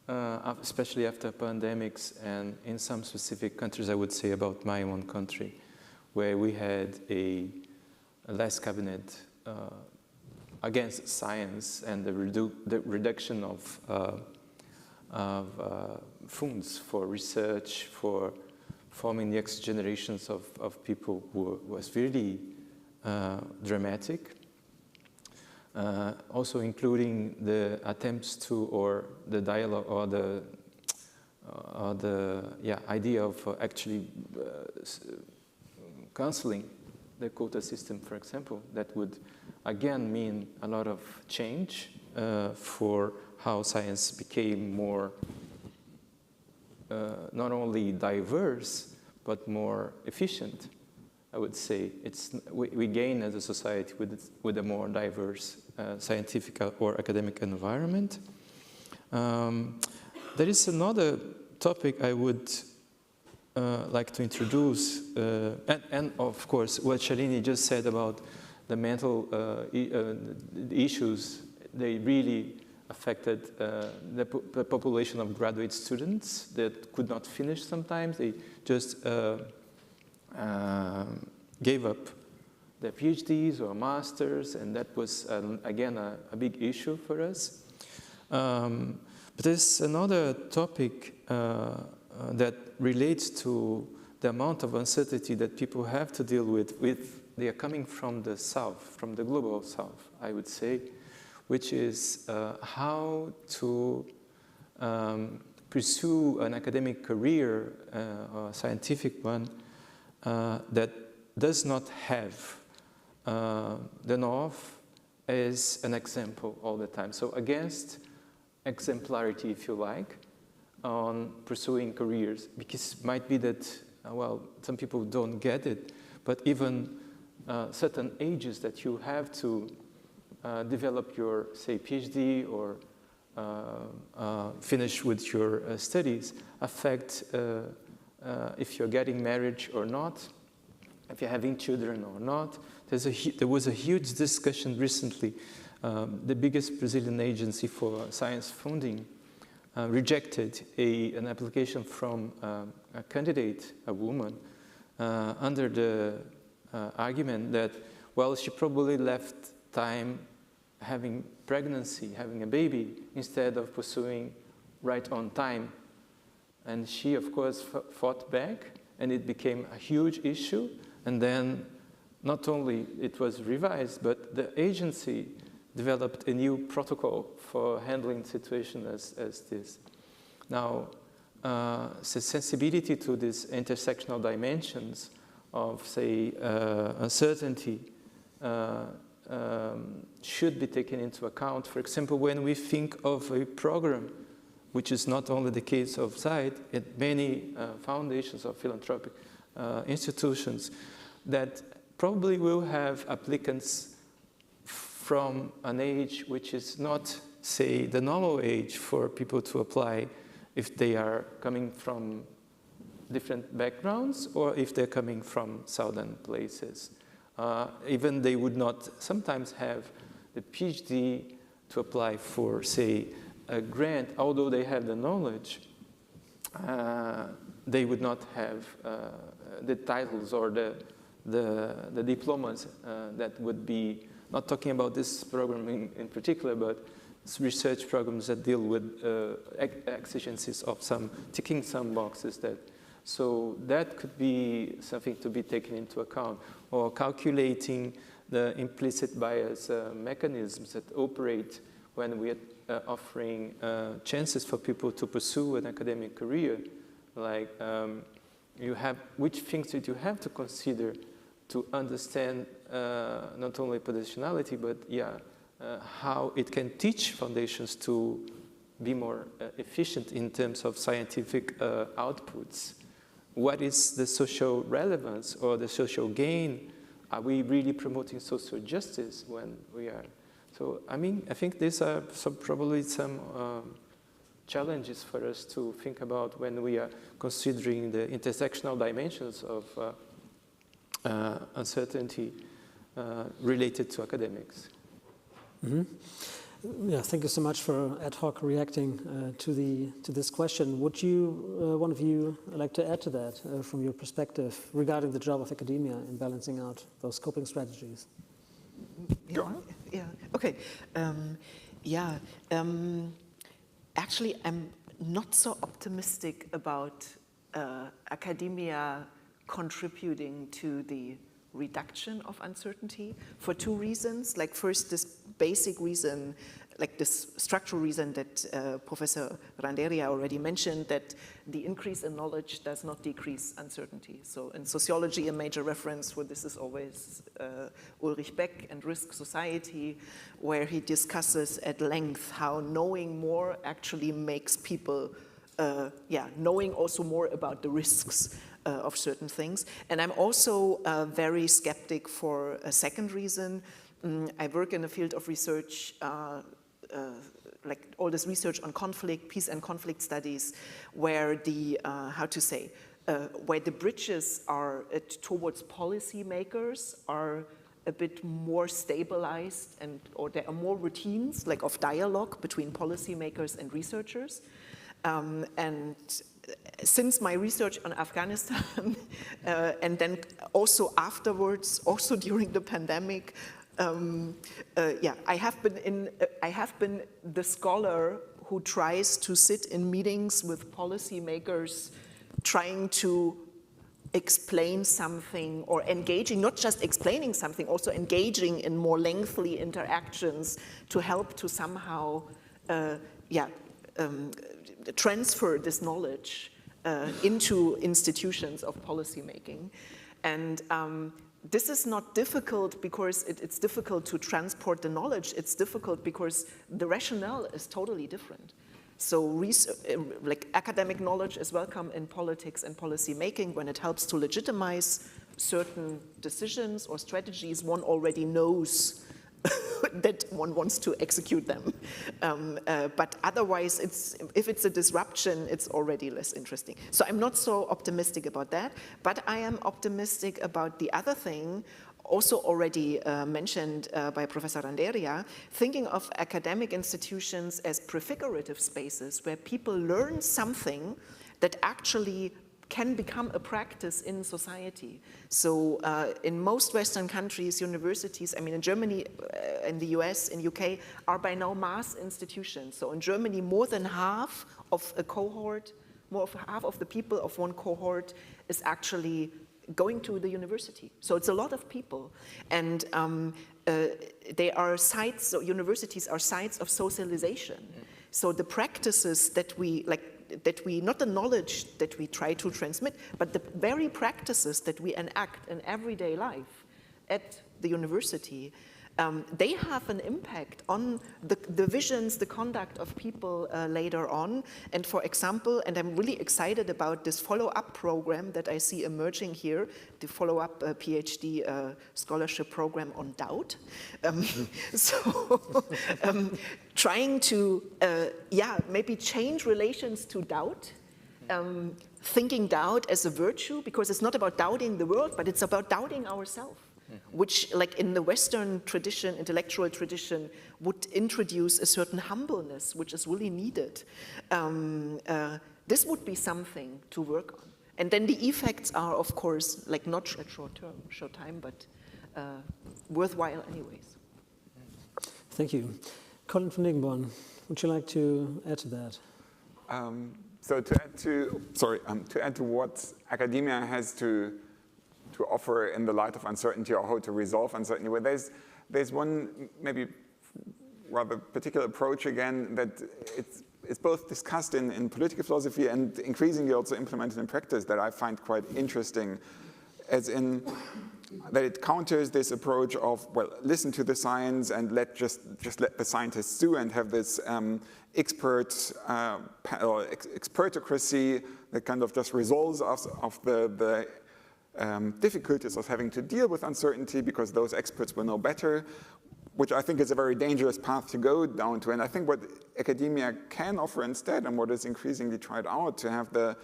especially after pandemics, and in some specific countries, I would say about my own country, where we had a last cabinet against science and the reduction of funds for research, for forming the next generations of people who was really dramatic. Also including the attempts to, or the dialogue, or the idea of actually canceling the quota system, for example, that would again mean a lot of change for how science became more not only diverse but more efficient. I would say we gain as a society with a more diverse scientific or academic environment. There is another topic I would like to introduce, and of course what Shalini just said about the mental issues. They really affected the population of graduate students that could not finish sometimes. They just gave up their PhDs or masters, and that was, again, a big issue for us. But there's another topic that relates to the amount of uncertainty that people have to deal with. They are coming from the South, from the global South, I would say, which is how to pursue an academic career, or a scientific one, that does not have the North as an example all the time. So against exemplarity, if you like, on pursuing careers, because it might be that, well, some people don't get it, but even certain ages that you have to develop your, say, PhD or finish with your studies affect if you're getting married or not, if you're having children or not. There was a huge discussion recently. The biggest Brazilian agency for science funding rejected an application from a candidate, a woman, under the argument that, well, she probably left time having pregnancy, having a baby, instead of pursuing right on time. And she, of course, fought back, and it became a huge issue. And then not only it was revised, but the agency developed a new protocol for handling situations as this. Now, sensibility to these intersectional dimensions of, say, uncertainty should be taken into account. For example, when we think of a program, which is not only the case of ZEID, at many foundations of philanthropic institutions, that probably will have applicants from an age which is not, say, the normal age for people to apply if they are coming from different backgrounds or if they're coming from southern places. Even they would not sometimes have the PhD to apply for, say, a grant, although they have the knowledge, they would not have the titles or the diplomas that would be, not talking about this program in particular, but research programs that deal with exigencies of ticking some boxes. So that could be something to be taken into account, or calculating the implicit bias mechanisms that operate when we are offering chances for people to pursue an academic career. Like which things did you have to consider to understand not only positionality, but how it can teach foundations to be more efficient in terms of scientific outputs. What is the social relevance or the social gain? Are we really promoting social justice when we are? So, I mean, I think these are probably some challenges for us to think about when we are considering the intersectional dimensions of uncertainty related to academics. Mm-hmm. Yeah, thank you so much for ad hoc reacting to this question. Would you, one of you, like to add to that from your perspective regarding the job of academia in balancing out those coping strategies? Yeah. Okay. Actually, I'm not so optimistic about academia contributing to the reduction of uncertainty for two reasons. Like first, this basic reason, like this structural reason that Professor Randeria already mentioned, that the increase in knowledge does not decrease uncertainty. So in sociology, a major reference for this is always Ulrich Beck and Risk Society, where he discusses at length how knowing more actually makes people, knowing also more about the risks of certain things. And I'm also very skeptic for a second reason. I work in a field of research, like all this research on conflict, peace and conflict studies, where the, where the bridges are towards policymakers are a bit more stabilized, or there are more routines like of dialogue between policymakers and researchers. And since my research on Afghanistan, and then also afterwards, also during the pandemic, I have been the scholar who tries to sit in meetings with policymakers, trying to explain something or engaging, not just explaining something, also engaging in more lengthy interactions to help to somehow, transfer this knowledge into institutions of policymaking. And this is not difficult because it's difficult to transport the knowledge. It's difficult because the rationale is totally different. So like academic knowledge is welcome in politics and policy making when it helps to legitimize certain decisions or strategies one already knows that one wants to execute them. But otherwise, if it's a disruption, it's already less interesting. So I'm not so optimistic about that, but I am optimistic about the other thing, also already mentioned by Professor Randeria, thinking of academic institutions as prefigurative spaces where people learn something that actually can become a practice in society. So in most Western countries, universities, I mean in Germany, in the US, in UK, are by now mass institutions. So in Germany, more than half of a cohort, more than half of the people of one cohort is actually going to the university. So it's a lot of people. And they are sites, so universities are sites of socialization. So the practices that we, not the knowledge that we try to transmit, but the very practices that we enact in everyday life at the university, they have an impact on the visions, the conduct of people later on. And for example, and I'm really excited about this follow-up program that I see emerging here, the follow-up PhD scholarship program on doubt. Trying to, maybe change relations to doubt, thinking doubt as a virtue, because it's not about doubting the world, but it's about doubting ourselves. Which, like in the Western tradition, intellectual tradition, would introduce a certain humbleness, which is really needed. This would be something to work on. And then the effects are, of course, like not at short time, but worthwhile anyways. Thank you. Colin van Dingborn, would you like to add to that? So to add to what academia has to offer in the light of uncertainty, or how to resolve uncertainty, well, there's one maybe rather particular approach again that it's both discussed in political philosophy and increasingly also implemented in practice that I find quite interesting, as in that it counters this approach of, well, listen to the science and just let the scientists do, and have this expertocracy that kind of just resolves us of the difficulties of having to deal with uncertainty because those experts will know better, which I think is a very dangerous path to go down to. And I think what academia can offer instead, and what is increasingly tried out, to have the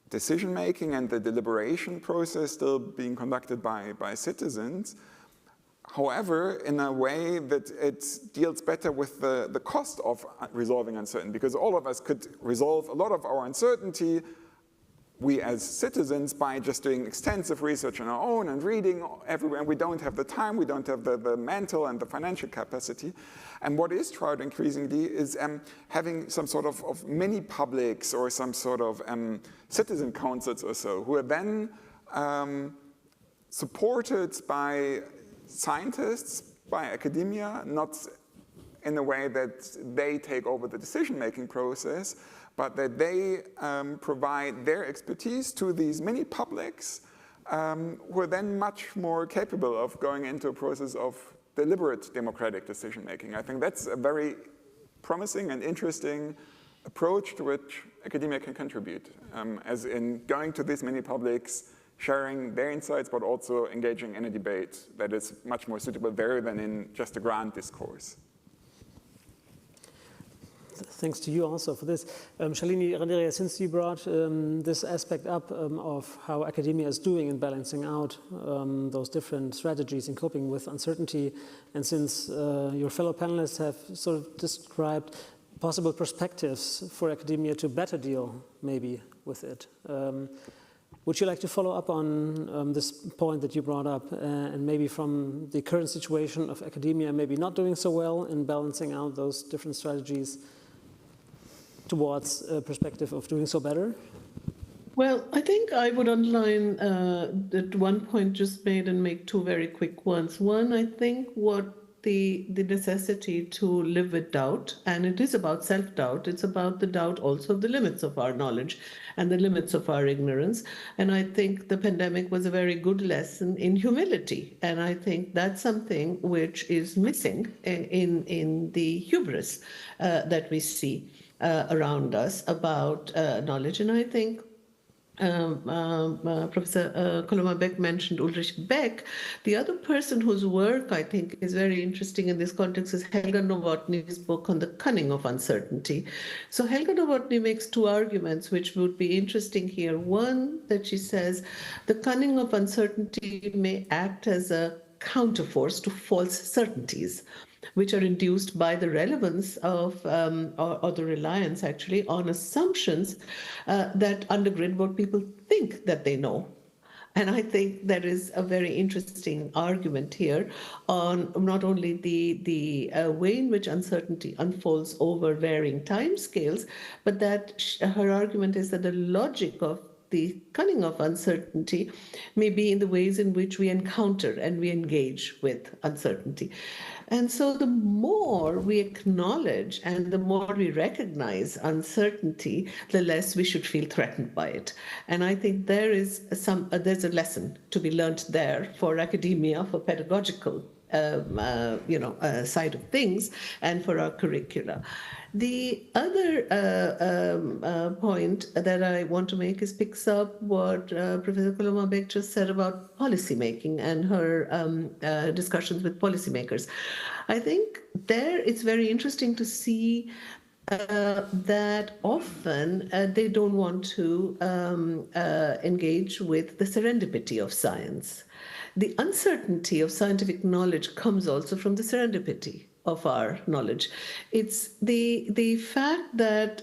decision-making and the deliberation process still being conducted by citizens, however, in a way that it deals better with the cost of resolving uncertainty, because all of us could resolve a lot of our uncertainty, we as citizens, by just doing extensive research on our own and reading everywhere, and we don't have the time, we don't have the mental and the financial capacity. And what is tried increasingly is having some sort of mini publics or some sort of citizen councils or so, who are then supported by scientists, by academia, not in a way that they take over the decision-making process, but that they provide their expertise to these mini publics who are then much more capable of going into a process of deliberate democratic decision-making. I think that's a very promising and interesting approach to which academia can contribute, as in going to these mini publics, sharing their insights, but also engaging in a debate that is much more suitable there than in just a grand discourse. Thanks to you also for this. Shalini Randeria, since you brought this aspect up of how academia is doing in balancing out those different strategies in coping with uncertainty, and since your fellow panelists have sort of described possible perspectives for academia to better deal maybe with it, would you like to follow up on this point that you brought up, and maybe from the current situation of academia maybe not doing so well in balancing out those different strategies towards a perspective of doing so better? Well, I think I would underline that one point just made and make two very quick ones. One, I think what the necessity to live with doubt, and it is about self-doubt, it's about the doubt also of the limits of our knowledge and the limits of our ignorance. And I think the pandemic was a very good lesson in humility. And I think that's something which is missing in the hubris that we see around us about knowledge. And I think Professor Coloma Beck mentioned Ulrich Beck. The other person whose work I think is very interesting in this context is Helga Novotny's book on the cunning of uncertainty. So Helga Novotny makes two arguments which would be interesting here. One, that she says the cunning of uncertainty may act as a counterforce to false certainties. which are induced by the relevance of, or the reliance actually, on assumptions that undergird what people think that they know. And I think there is a very interesting argument here on not only the way in which uncertainty unfolds over varying timescales, but that her argument is that the logic of the cunning of uncertainty may be in the ways in which we encounter and we engage with uncertainty. And so the more we acknowledge and the more we recognize uncertainty, the less we should feel threatened by it. And I think there's a lesson to be learned there for academia, for pedagogical side of things, and for our curricula. The other point that I want to make is picks up what Professor Kulomabek just said about policymaking and her discussions with policymakers. I think there it's very interesting to see that often they don't want to engage with the serendipity of science. The uncertainty of scientific knowledge comes also from the serendipity of our knowledge. It's the fact that,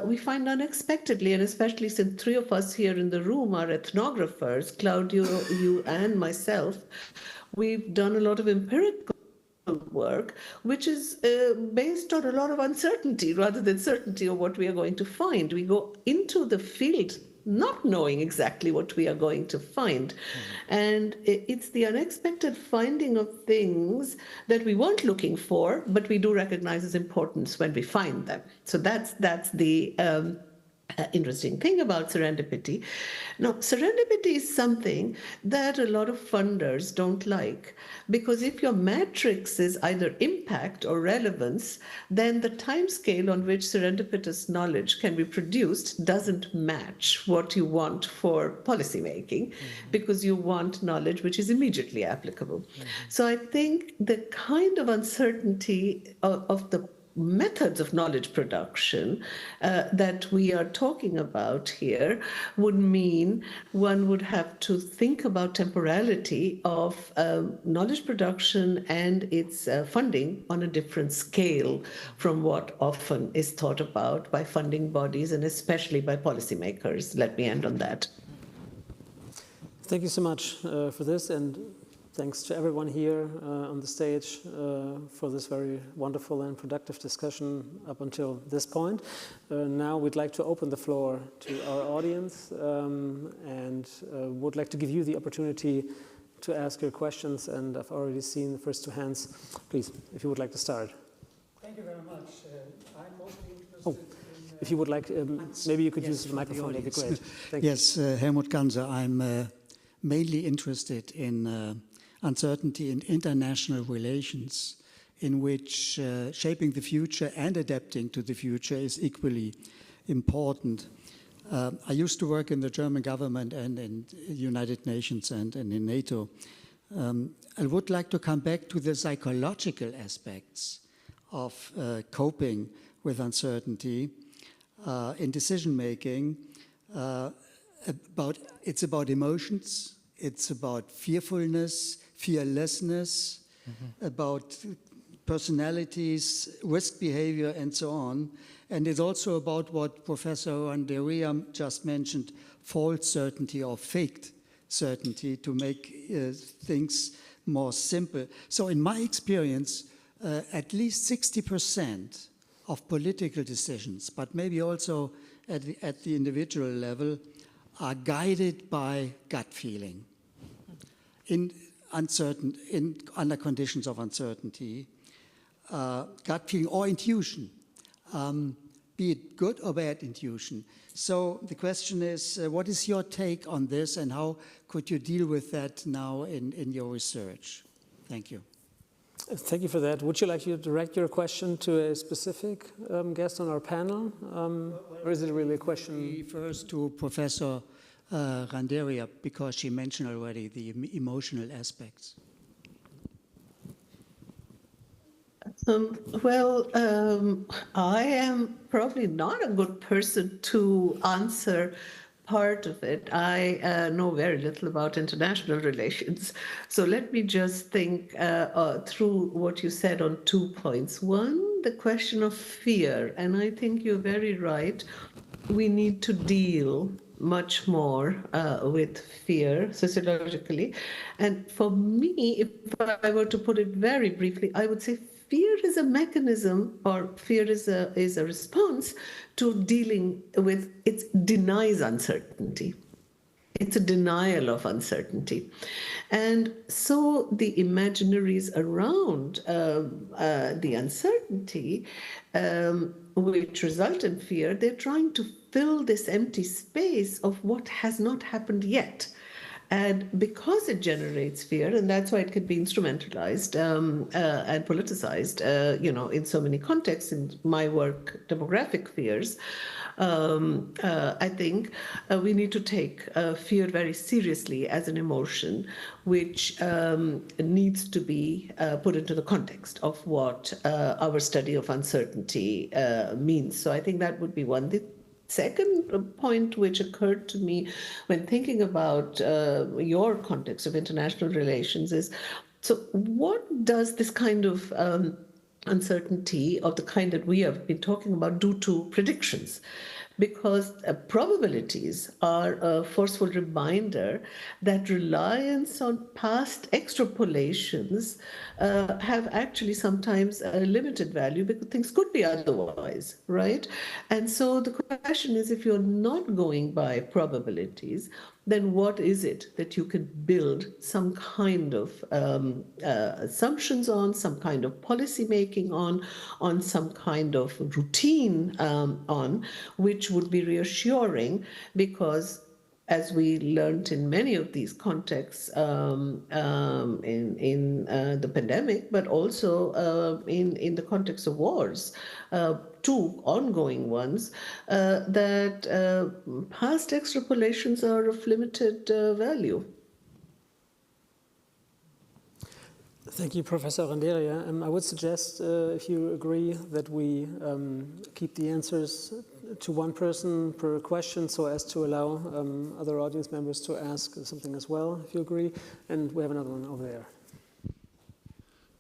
we find unexpectedly, and especially since three of us here in the room are ethnographers, Claudio, you and myself, we've done a lot of empirical work, which is based on a lot of uncertainty rather than certainty of what we are going to find. We go into the field not knowing exactly what we are going to find. And it's the unexpected finding of things that we weren't looking for, but we do recognize its importance when we find them. So that's the interesting thing about serendipity. Now, serendipity is something that a lot of funders don't like, because if your matrix is either impact or relevance, then the time scale on which serendipitous knowledge can be produced doesn't match what you want for policymaking, because you want knowledge which is immediately applicable. So I think the kind of uncertainty of the methods of knowledge production that we are talking about here would mean one would have to think about temporality of knowledge production and its funding on a different scale from what often is thought about by funding bodies and especially by policymakers. Let me end on that. Thank you so much for this, and thanks to everyone here on the stage for this very wonderful and productive discussion up until this point. Now we'd like to open the floor to our audience and would like to give you the opportunity to ask your questions. And I've already seen the first two hands. Please, if you would like to start. Thank you very much. I'm mostly interested if you would like, maybe you could use the microphone, that'd be great. Thank you. Yes, Helmut Ganser. I'm mainly interested in uncertainty in international relations, in which shaping the future and adapting to the future is equally important. I used to work in the German government and in United Nations and in NATO. I would like to come back to the psychological aspects of coping with uncertainty in decision-making. It's about emotions, it's about fearfulness, fearlessness, about personalities, risk behavior, and so on. And it's also about what Professor Randeria just mentioned, false certainty or faked certainty to make things more simple. So in my experience, at least 60% of political decisions, but maybe also at the individual level, are guided by gut feeling. Under conditions of uncertainty, gut feeling or intuition, be it good or bad intuition. So the question is, what is your take on this, and how could you deal with that now in your research? Thank you. Thank you for that. Would you like to direct your question to a specific guest on our panel, or is it really a question? First to Professor Randeria, because she mentioned already the emotional aspects. I am probably not a good person to answer part of it. I know very little about international relations. So let me just think through what you said on 2 points. One, the question of fear. And I think you're very right. We need to deal much more with fear sociologically. And for me, if I were to put it very briefly, I would say fear is a mechanism, or fear is a response to dealing with, it denies uncertainty. It's a denial of uncertainty. And so the imaginaries around the uncertainty, which result in fear, they're trying to fill this empty space of what has not happened yet. And because it generates fear, and that's why it can be instrumentalized and politicized, in so many contexts. In my work, demographic fears, I think we need to take fear very seriously as an emotion, which needs to be put into the context of what our study of uncertainty means. So I think that would be one. The second point which occurred to me when thinking about your context of international relations is, so what does this kind of uncertainty of the kind that we have been talking about do to predictions? Because probabilities are a forceful reminder that reliance on past extrapolations have actually sometimes a limited value because things could be otherwise, right? And so the question is, if you're not going by probabilities, then what is it that you can build some kind of assumptions on, some kind of policy making on some kind of routine on, which would be reassuring? Because as we learned in many of these contexts in the pandemic, but also in the context of wars, two ongoing ones, that past extrapolations are of limited value. Thank you, Professor Renderia. I would suggest, if you agree, that we keep the answers to one person per question so as to allow other audience members to ask something as well, if you agree. And we have another one over there.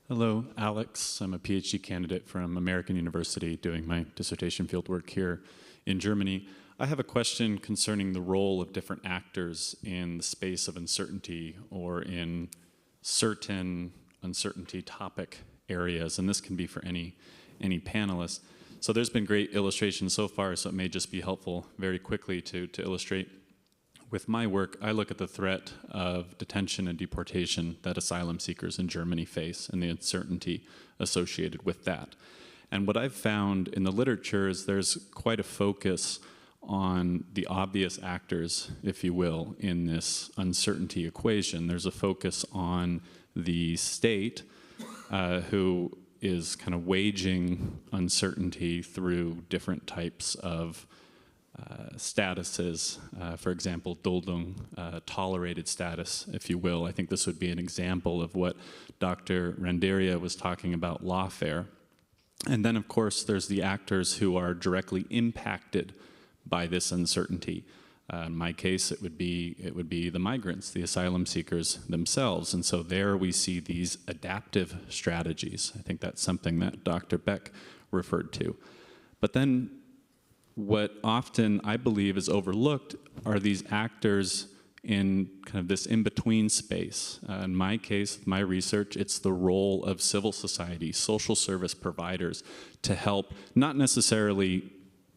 Hello, Alex. I'm a PhD candidate from American University doing my dissertation fieldwork here in Germany. I have a question concerning the role of different actors in the space of uncertainty or in certain uncertainty topic areas, and this can be for any panelist. So there's been great illustrations so far, so it may just be helpful very quickly to illustrate. With my work, I look at the threat of detention and deportation that asylum seekers in Germany face and the uncertainty associated with that. And what I've found in the literature is there's quite a focus on the obvious actors, if you will, in this uncertainty equation. There's a focus on the state, who is kind of waging uncertainty through different types of statuses, for example, Duldung, tolerated status, if you will. I think this would be an example of what Dr. Renderia was talking about, lawfare. And then, of course, there's the actors who are directly impacted by this uncertainty. In my case, it would be the migrants, the asylum seekers themselves. And so there we see these adaptive strategies. I think that's something that Dr. Beck referred to. But then what often I believe is overlooked are these actors in kind of this in-between space. In my case, my research, it's the role of civil society, social service providers to help not necessarily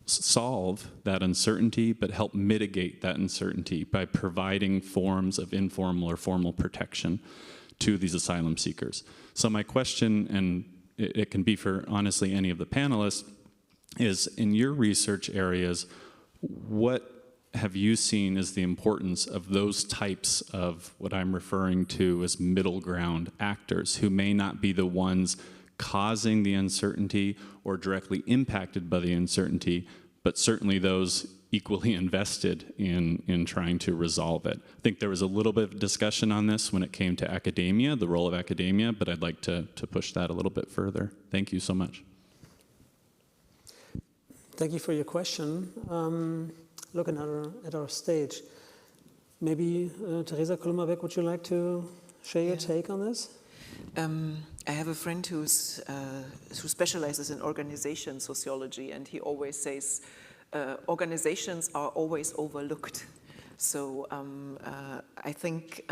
solve that uncertainty, but help mitigate that uncertainty by providing forms of informal or formal protection to these asylum seekers. So my question, and it can be for honestly any of the panelists, is in your research areas, what have you seen as the importance of those types of what I'm referring to as middle ground actors who may not be the ones causing the uncertainty or directly impacted by the uncertainty, but certainly those equally invested in trying to resolve it? I think there was a little bit of discussion on this when it came to academia, the role of academia, but I'd like to push that a little bit further. Thank you so much. Thank you for your question. looking at our stage. Maybe Teresa Kolumabek, would you like to share your take on this? I have a friend who specializes in organization sociology, and he always says organizations are always overlooked. So I think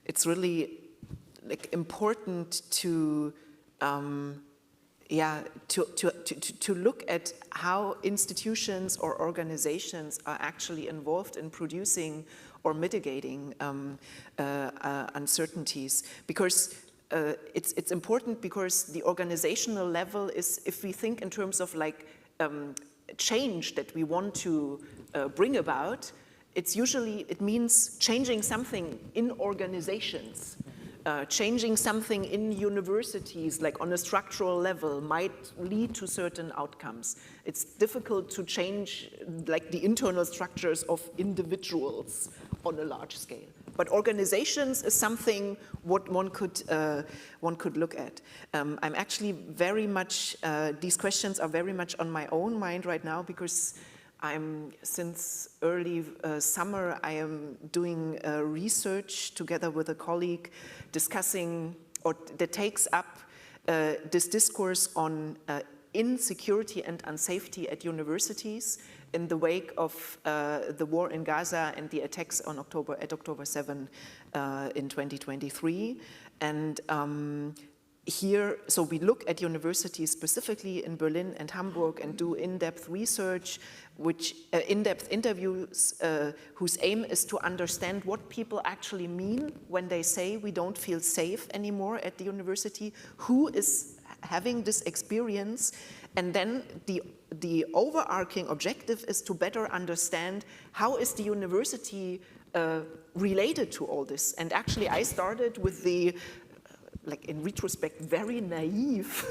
it's really like important to look at how institutions or organizations are actually involved in producing or mitigating uncertainties, because it's important, because the organizational level is, if we think in terms of like change that we want to bring about, it means changing something in organizations. Changing something in universities, like on a structural level, might lead to certain outcomes. It's difficult to change like the internal structures of individuals on a large scale. But organizations is something what one could look at. I'm actually very much, these questions are very much on my own mind right now, because since early summer, I am doing research together with a colleague discussing, or that takes up this discourse on insecurity and unsafety at universities in the wake of the war in Gaza and the attacks on October 7 in 2023. And so we look at universities specifically in Berlin and Hamburg and do in-depth research, in-depth interviews whose aim is to understand what people actually mean when they say we don't feel safe anymore at the university, who is having this experience, and then the overarching objective is to better understand how is the university related to all this. And actually I started with the like in retrospect, very naive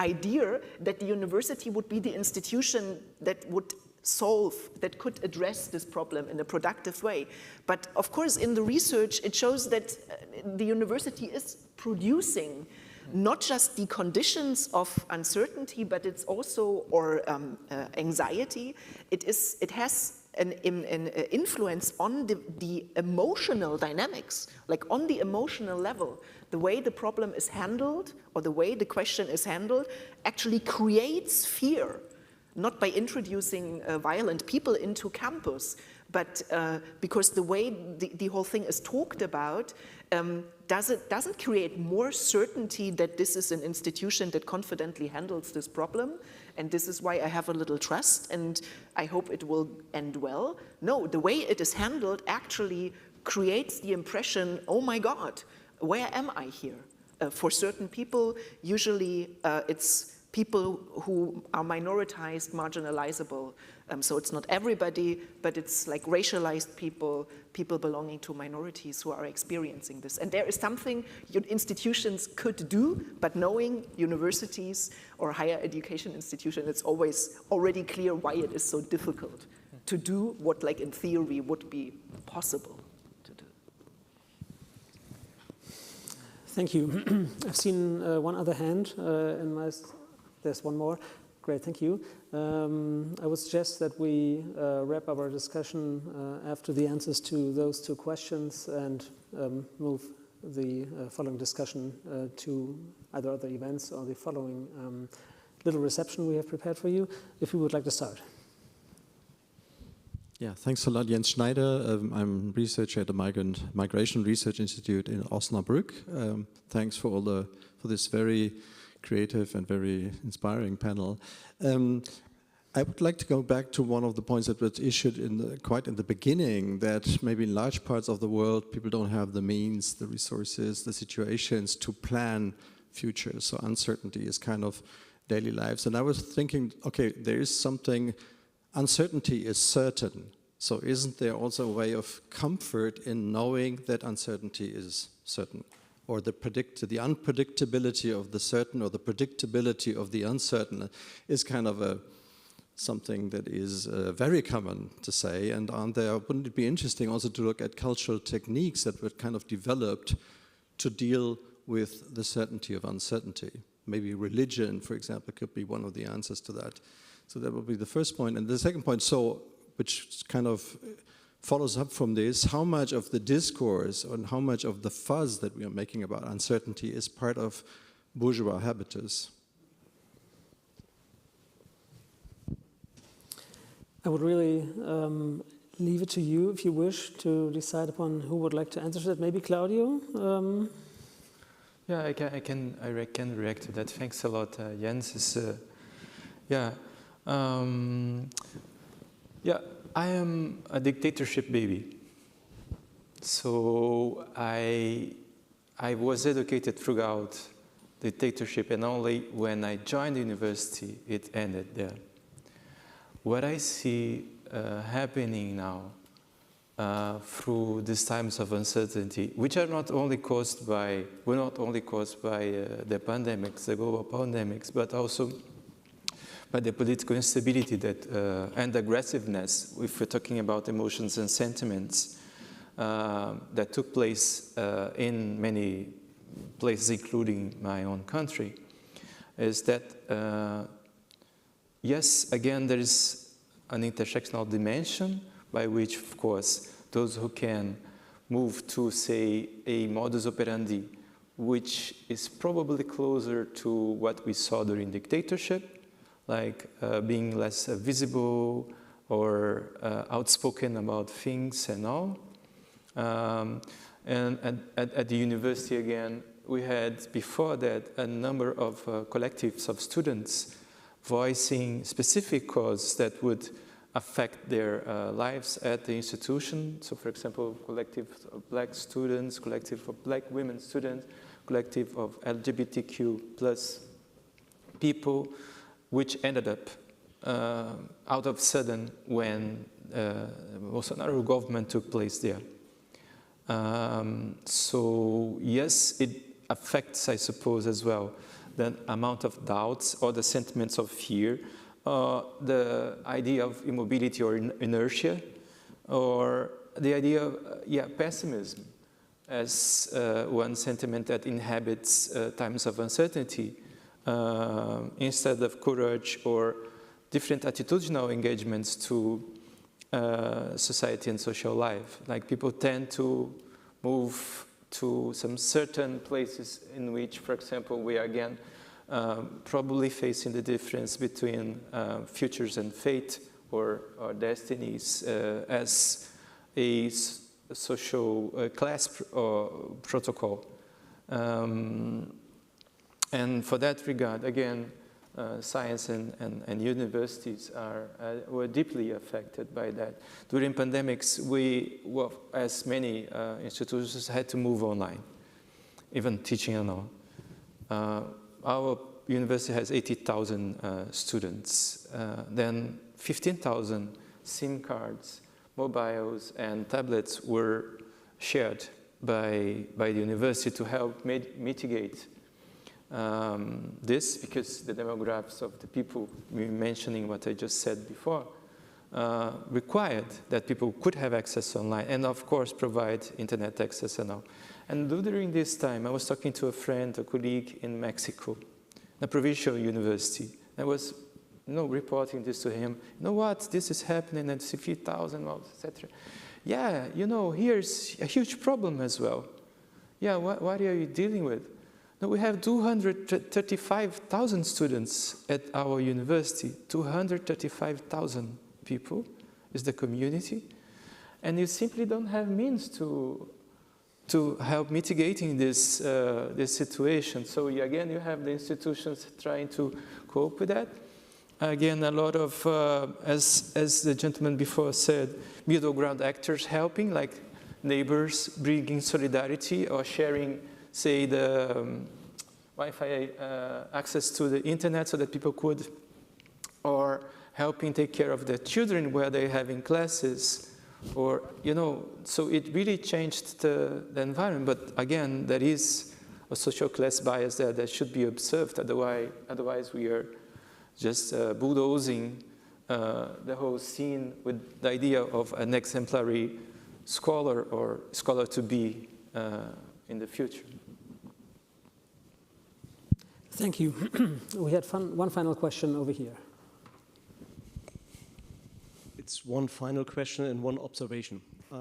idea that the university would be the institution that would that could address this problem in a productive way. But of course, in the research, it shows that the university is producing not just the conditions of uncertainty, but it's also, or anxiety. It has an influence on the emotional dynamics, like on the emotional level. The way the problem is handled, or the way the question is handled, actually creates fear, not by introducing violent people into campus, but because the way the whole thing is talked about, doesn't create more certainty that this is an institution that confidently handles this problem, and this is why I have a little trust, and I hope it will end well. No, the way it is handled actually creates the impression, oh my God, where am I here? For certain people, usually it's people who are minoritized, marginalizable. So it's not everybody, but it's like racialized people, people belonging to minorities who are experiencing this. And there is something institutions could do, but knowing universities or higher education institutions, it's always already clear why it is so difficult to do what, like in theory, would be possible to do. Thank you. I've seen one other hand in my... There's one more. Great, thank you. I would suggest that we wrap up our discussion after the answers to those two questions and move the following discussion to either other events or the following little reception we have prepared for you. If you would like to start. Yeah, thanks a lot, Jens Schneider. I'm a researcher at the Migration Research Institute in Osnabrück. Thanks for this very creative and very inspiring panel. I would like to go back to one of the points that was issued quite in the beginning, that maybe in large parts of the world people don't have the means, the resources, the situations to plan futures. So uncertainty is kind of daily lives. And I was thinking, okay, there is something, uncertainty is certain. So isn't there also a way of comfort in knowing that uncertainty is certain? Or the unpredictability of the certain, or the predictability of the uncertain, is kind of something that is very common to say. And wouldn't it be interesting also to look at cultural techniques that were kind of developed to deal with the certainty of uncertainty? Maybe religion, for example, could be one of the answers to that. So that would be the first point. And the second point, so which kind of follows up from this, how much of the discourse and how much of the fuzz that we are making about uncertainty is part of bourgeois habitus? I would really leave it to you, if you wish, to decide upon who would like to answer that. Maybe Claudio? Yeah, I can react to that. Thanks a lot, Jens. Yeah, I am a dictatorship baby. So I was educated throughout dictatorship, and only when I joined the university, it ended there. What I see happening now through these times of uncertainty, which are not only caused by the pandemics, the global pandemics, but also by the political instability that and aggressiveness, if we're talking about emotions and sentiments, that took place in many places, including my own country, is that yes, again, there is an intersectional dimension by which, of course, those who can move to, say, a modus operandi, which is probably closer to what we saw during dictatorship, like being less visible or outspoken about things and all. And at the university, again, we had before that a number of collectives of students voicing specific causes that would affect their lives at the institution. So, for example, collective of Black students, collective of Black women students, collective of LGBTQ plus people, which ended up out of sudden when Bolsonaro government took place there. So yes, it affects, I suppose, as well, the amount of doubts or the sentiments of fear, the idea of immobility or inertia, or the idea of pessimism as one sentiment that inhabits times of uncertainty, instead of courage or different attitudinal engagements to society and social life. Like people tend to move to some certain places in which, for example, we are again probably facing the difference between futures and fate or destinies as a social class protocol. And for that regard, again, science and universities were deeply affected by that. During pandemics, we, well, as many institutions, had to move online, even teaching and all. Our university has 80,000 students. Then 15,000 SIM cards, mobiles, and tablets were shared by the university to help mitigate this, because the demographics of the people, mentioning what I just said before, required that people could have access online and, of course, provide internet access and all. And during this time, I was talking to a friend, a colleague in Mexico, a provincial university. I was reporting this to him. You know what? This is happening at 50,000, etc. Yeah, here's a huge problem as well. Yeah, what are you dealing with? No, we have 235,000 students at our university. 235,000 people is the community. And you simply don't have means to help mitigating this situation. So again, you have the institutions trying to cope with that. Again, a lot of, as the gentleman before said, middle ground actors helping, like neighbors bringing solidarity or sharing, say, the Wi-Fi access to the internet so that people could, or helping take care of the children where they're having classes, or, so it really changed the environment. But again, there is a social class bias there that should be observed. Otherwise we are just bulldozing the whole scene with the idea of an exemplary scholar or scholar to be in the future. Thank you. We had one final question over here. It's one final question and one observation.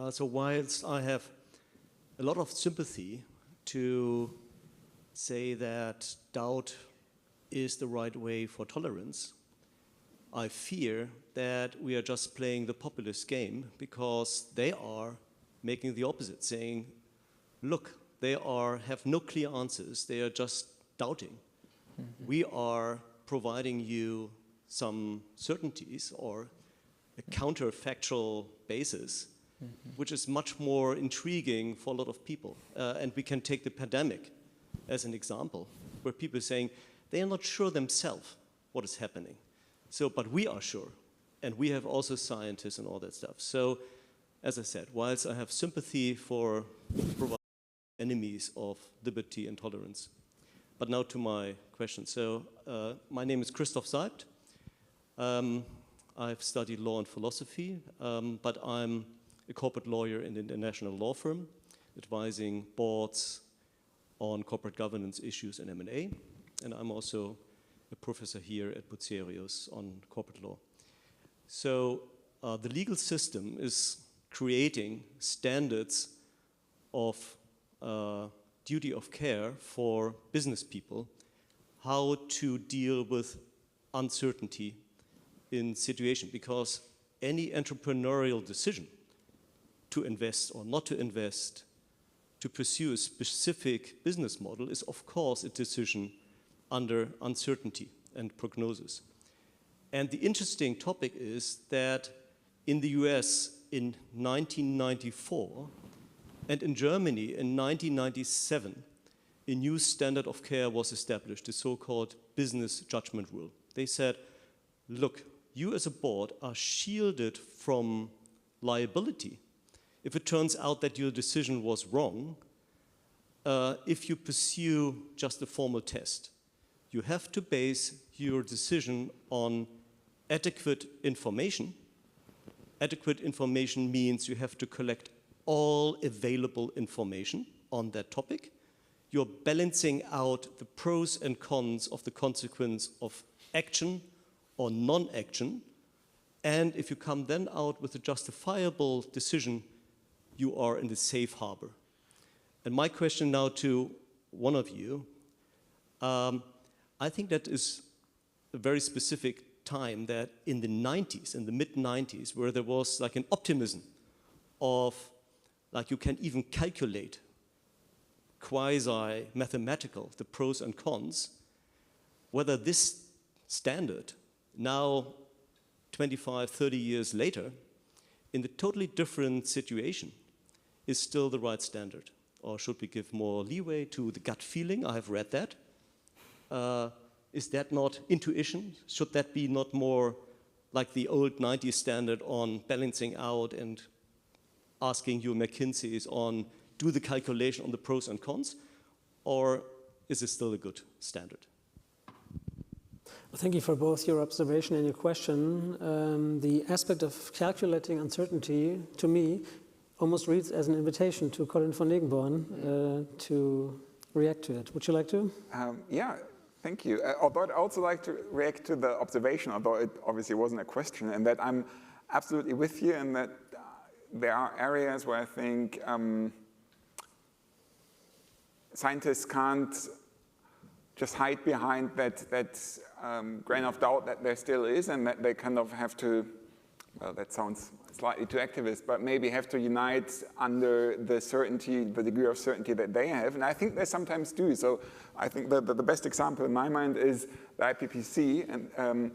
So whilst I have a lot of sympathy to say that doubt is the right way for tolerance, I fear that we are just playing the populist game, because they are making the opposite, saying, look, they have no clear answers, they are just doubting. Mm-hmm. We are providing you some certainties or a counterfactual basis, mm-hmm. which is much more intriguing for a lot of people. And we can take the pandemic as an example, where people are saying they are not sure themselves what is happening. So, but we are sure, and we have also scientists and all that stuff. So, as I said, whilst I have sympathy for enemies of liberty and tolerance. But now to my question. So, my name is Christoph Seibt. I've studied law and philosophy, but I'm a corporate lawyer in an international law firm, advising boards on corporate governance issues and M&A, and I'm also a professor here at Bucerius on corporate law. So the legal system is creating standards of duty of care for business people, how to deal with uncertainty in situation, because any entrepreneurial decision to invest or not to invest, to pursue a specific business model is of course a decision under uncertainty and prognosis. And the interesting topic is that in the US in 1994 and in Germany in 1997, a new standard of care was established, the so-called business judgment rule. They said, look, you as a board are shielded from liability if it turns out that your decision was wrong, if you pursue just a formal test. You have to base your decision on adequate information. Adequate information means you have to collect all available information on that topic. You're balancing out the pros and cons of the consequence of action or non-action. And if you come then out with a justifiable decision, you are in the safe harbor. And my question now to one of you, I think that is a very specific time that in the 90s, in the mid-90s, where there was like an optimism of, like you can even calculate quasi-mathematical, the pros and cons, whether this standard now 25, 30 years later, in the totally different situation, is still the right standard? Or should we give more leeway to the gut feeling? I have read that. Is that not intuition? Should that be not more like the old 90s standard on balancing out and asking your McKinsey's on do the calculation on the pros and cons? Or is it still a good standard? Well, thank you for both your observation and your question. The aspect of calculating uncertainty, to me, almost reads as an invitation to Colin van Degenborn to react to it. Would you like to? Yeah, thank you. Although I'd also like to react to the observation, although it obviously wasn't a question, and that I'm absolutely with you, and that there are areas where I think scientists can't just hide behind that grain of doubt that there still is, and that they kind of have to, well, that sounds slightly too activist, but maybe have to unite under the certainty, the degree of certainty that they have. And I think they sometimes do. So I think the best example in my mind is the IPPC, and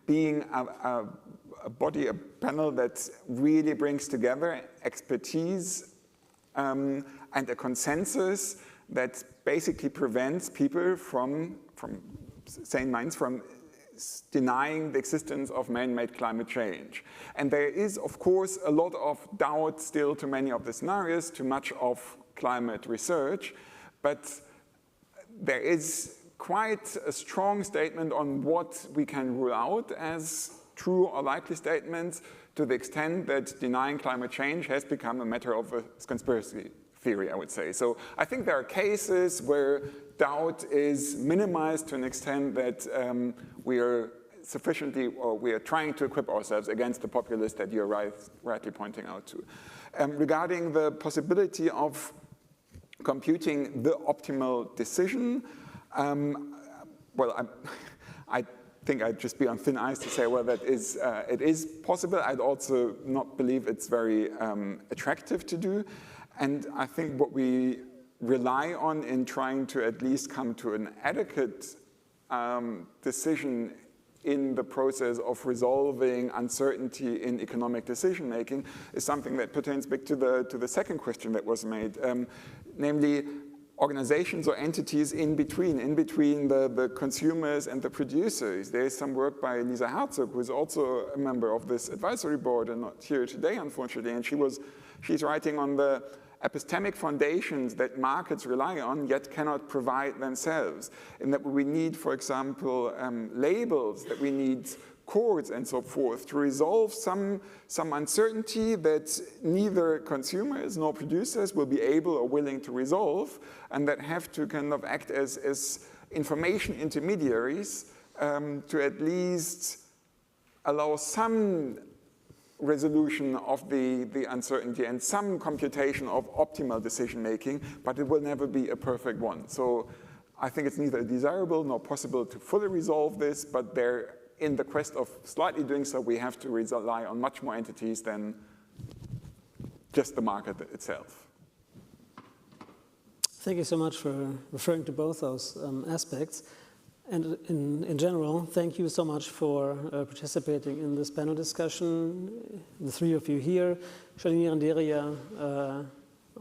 being a body, a panel that really brings together expertise and a consensus that basically prevents people from sane minds from denying the existence of man-made climate change. And there is, of course, a lot of doubt still to many of the scenarios, to much of climate research, but there is quite a strong statement on what we can rule out as true or likely statements, to the extent that denying climate change has become a matter of a conspiracy theory, I would say. So I think there are cases where doubt is minimized to an extent that we are sufficiently, or we are trying to equip ourselves against the populists that you're rightly pointing out to. Regarding the possibility of computing the optimal decision, well, I think I'd just be on thin ice to say, well, that is, it is possible. I'd also not believe it's very attractive to do. And I think what we rely on in trying to at least come to an adequate decision in the process of resolving uncertainty in economic decision-making is something that pertains back to the second question that was made, namely organizations or entities in between the consumers and the producers. There is some work by Lisa Herzog, who is also a member of this advisory board and not here today, unfortunately, and she's writing on the epistemic foundations that markets rely on, yet cannot provide themselves. And that we need, for example, labels, that we need codes and so forth to resolve some uncertainty that neither consumers nor producers will be able or willing to resolve, and that have to kind of act as information intermediaries to at least allow some resolution of the uncertainty and some computation of optimal decision-making, but it will never be a perfect one. So I think it's neither desirable nor possible to fully resolve this, but in the quest of slightly doing so, we have to rely on much more entities than just the market itself. Thank you so much for referring to both those aspects. And in general, thank you so much for participating in this panel discussion. The three of you here, Shalini Randeria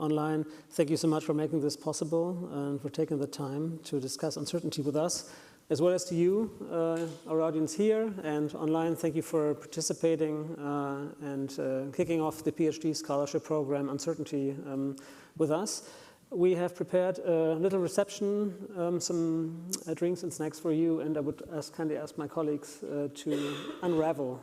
online, thank you so much for making this possible and for taking the time to discuss uncertainty with us, as well as to you, our audience here and online. Thank you for participating and kicking off the PhD scholarship program Uncertainty with us. We have prepared a little reception, some drinks and snacks for you, and I would kindly ask my colleagues to unravel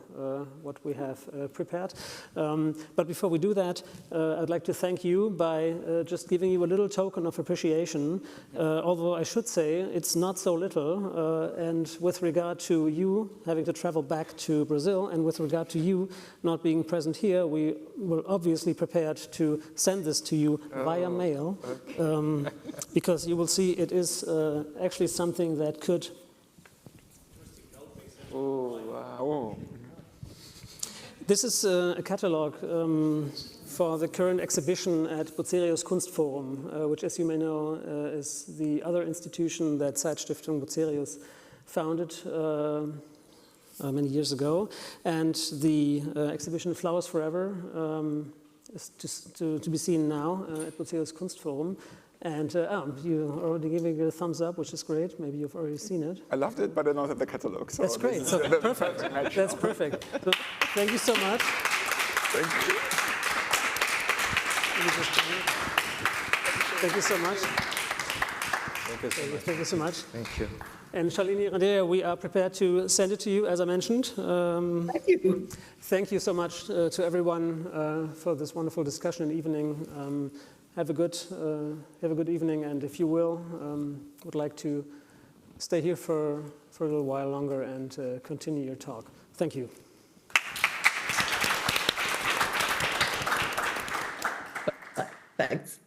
what we have prepared. But before we do that, I'd like to thank you by just giving you a little token of appreciation, although I should say it's not so little, and with regard to you having to travel back to Brazil, and with regard to you not being present here, we were obviously prepared to send this to you via mail. Because you will see it is actually something that could... Oh, wow. This is a catalog for the current exhibition at Bucerius Kunstforum, which, as you may know, is the other institution that Zeitstiftung Bucerius founded many years ago. And the exhibition Flowers Forever is to be seen now at Bucerius Kunstforum. And you already giving it a thumbs up, which is great. Maybe you've already seen it. I loved it, but I don't have the catalog. So that's great. So perfect. That's perfect. So, thank you so much. Thank you. Thank you so much. Thank you so much. Thank you so much. Thank you. And Shalini Randeria, we are prepared to send it to you, as I mentioned. Thank you. Thank you so much to everyone for this wonderful discussion and evening. Have a good evening, and if you will, would like to stay here for a little while longer and continue your talk. Thank you. Thanks.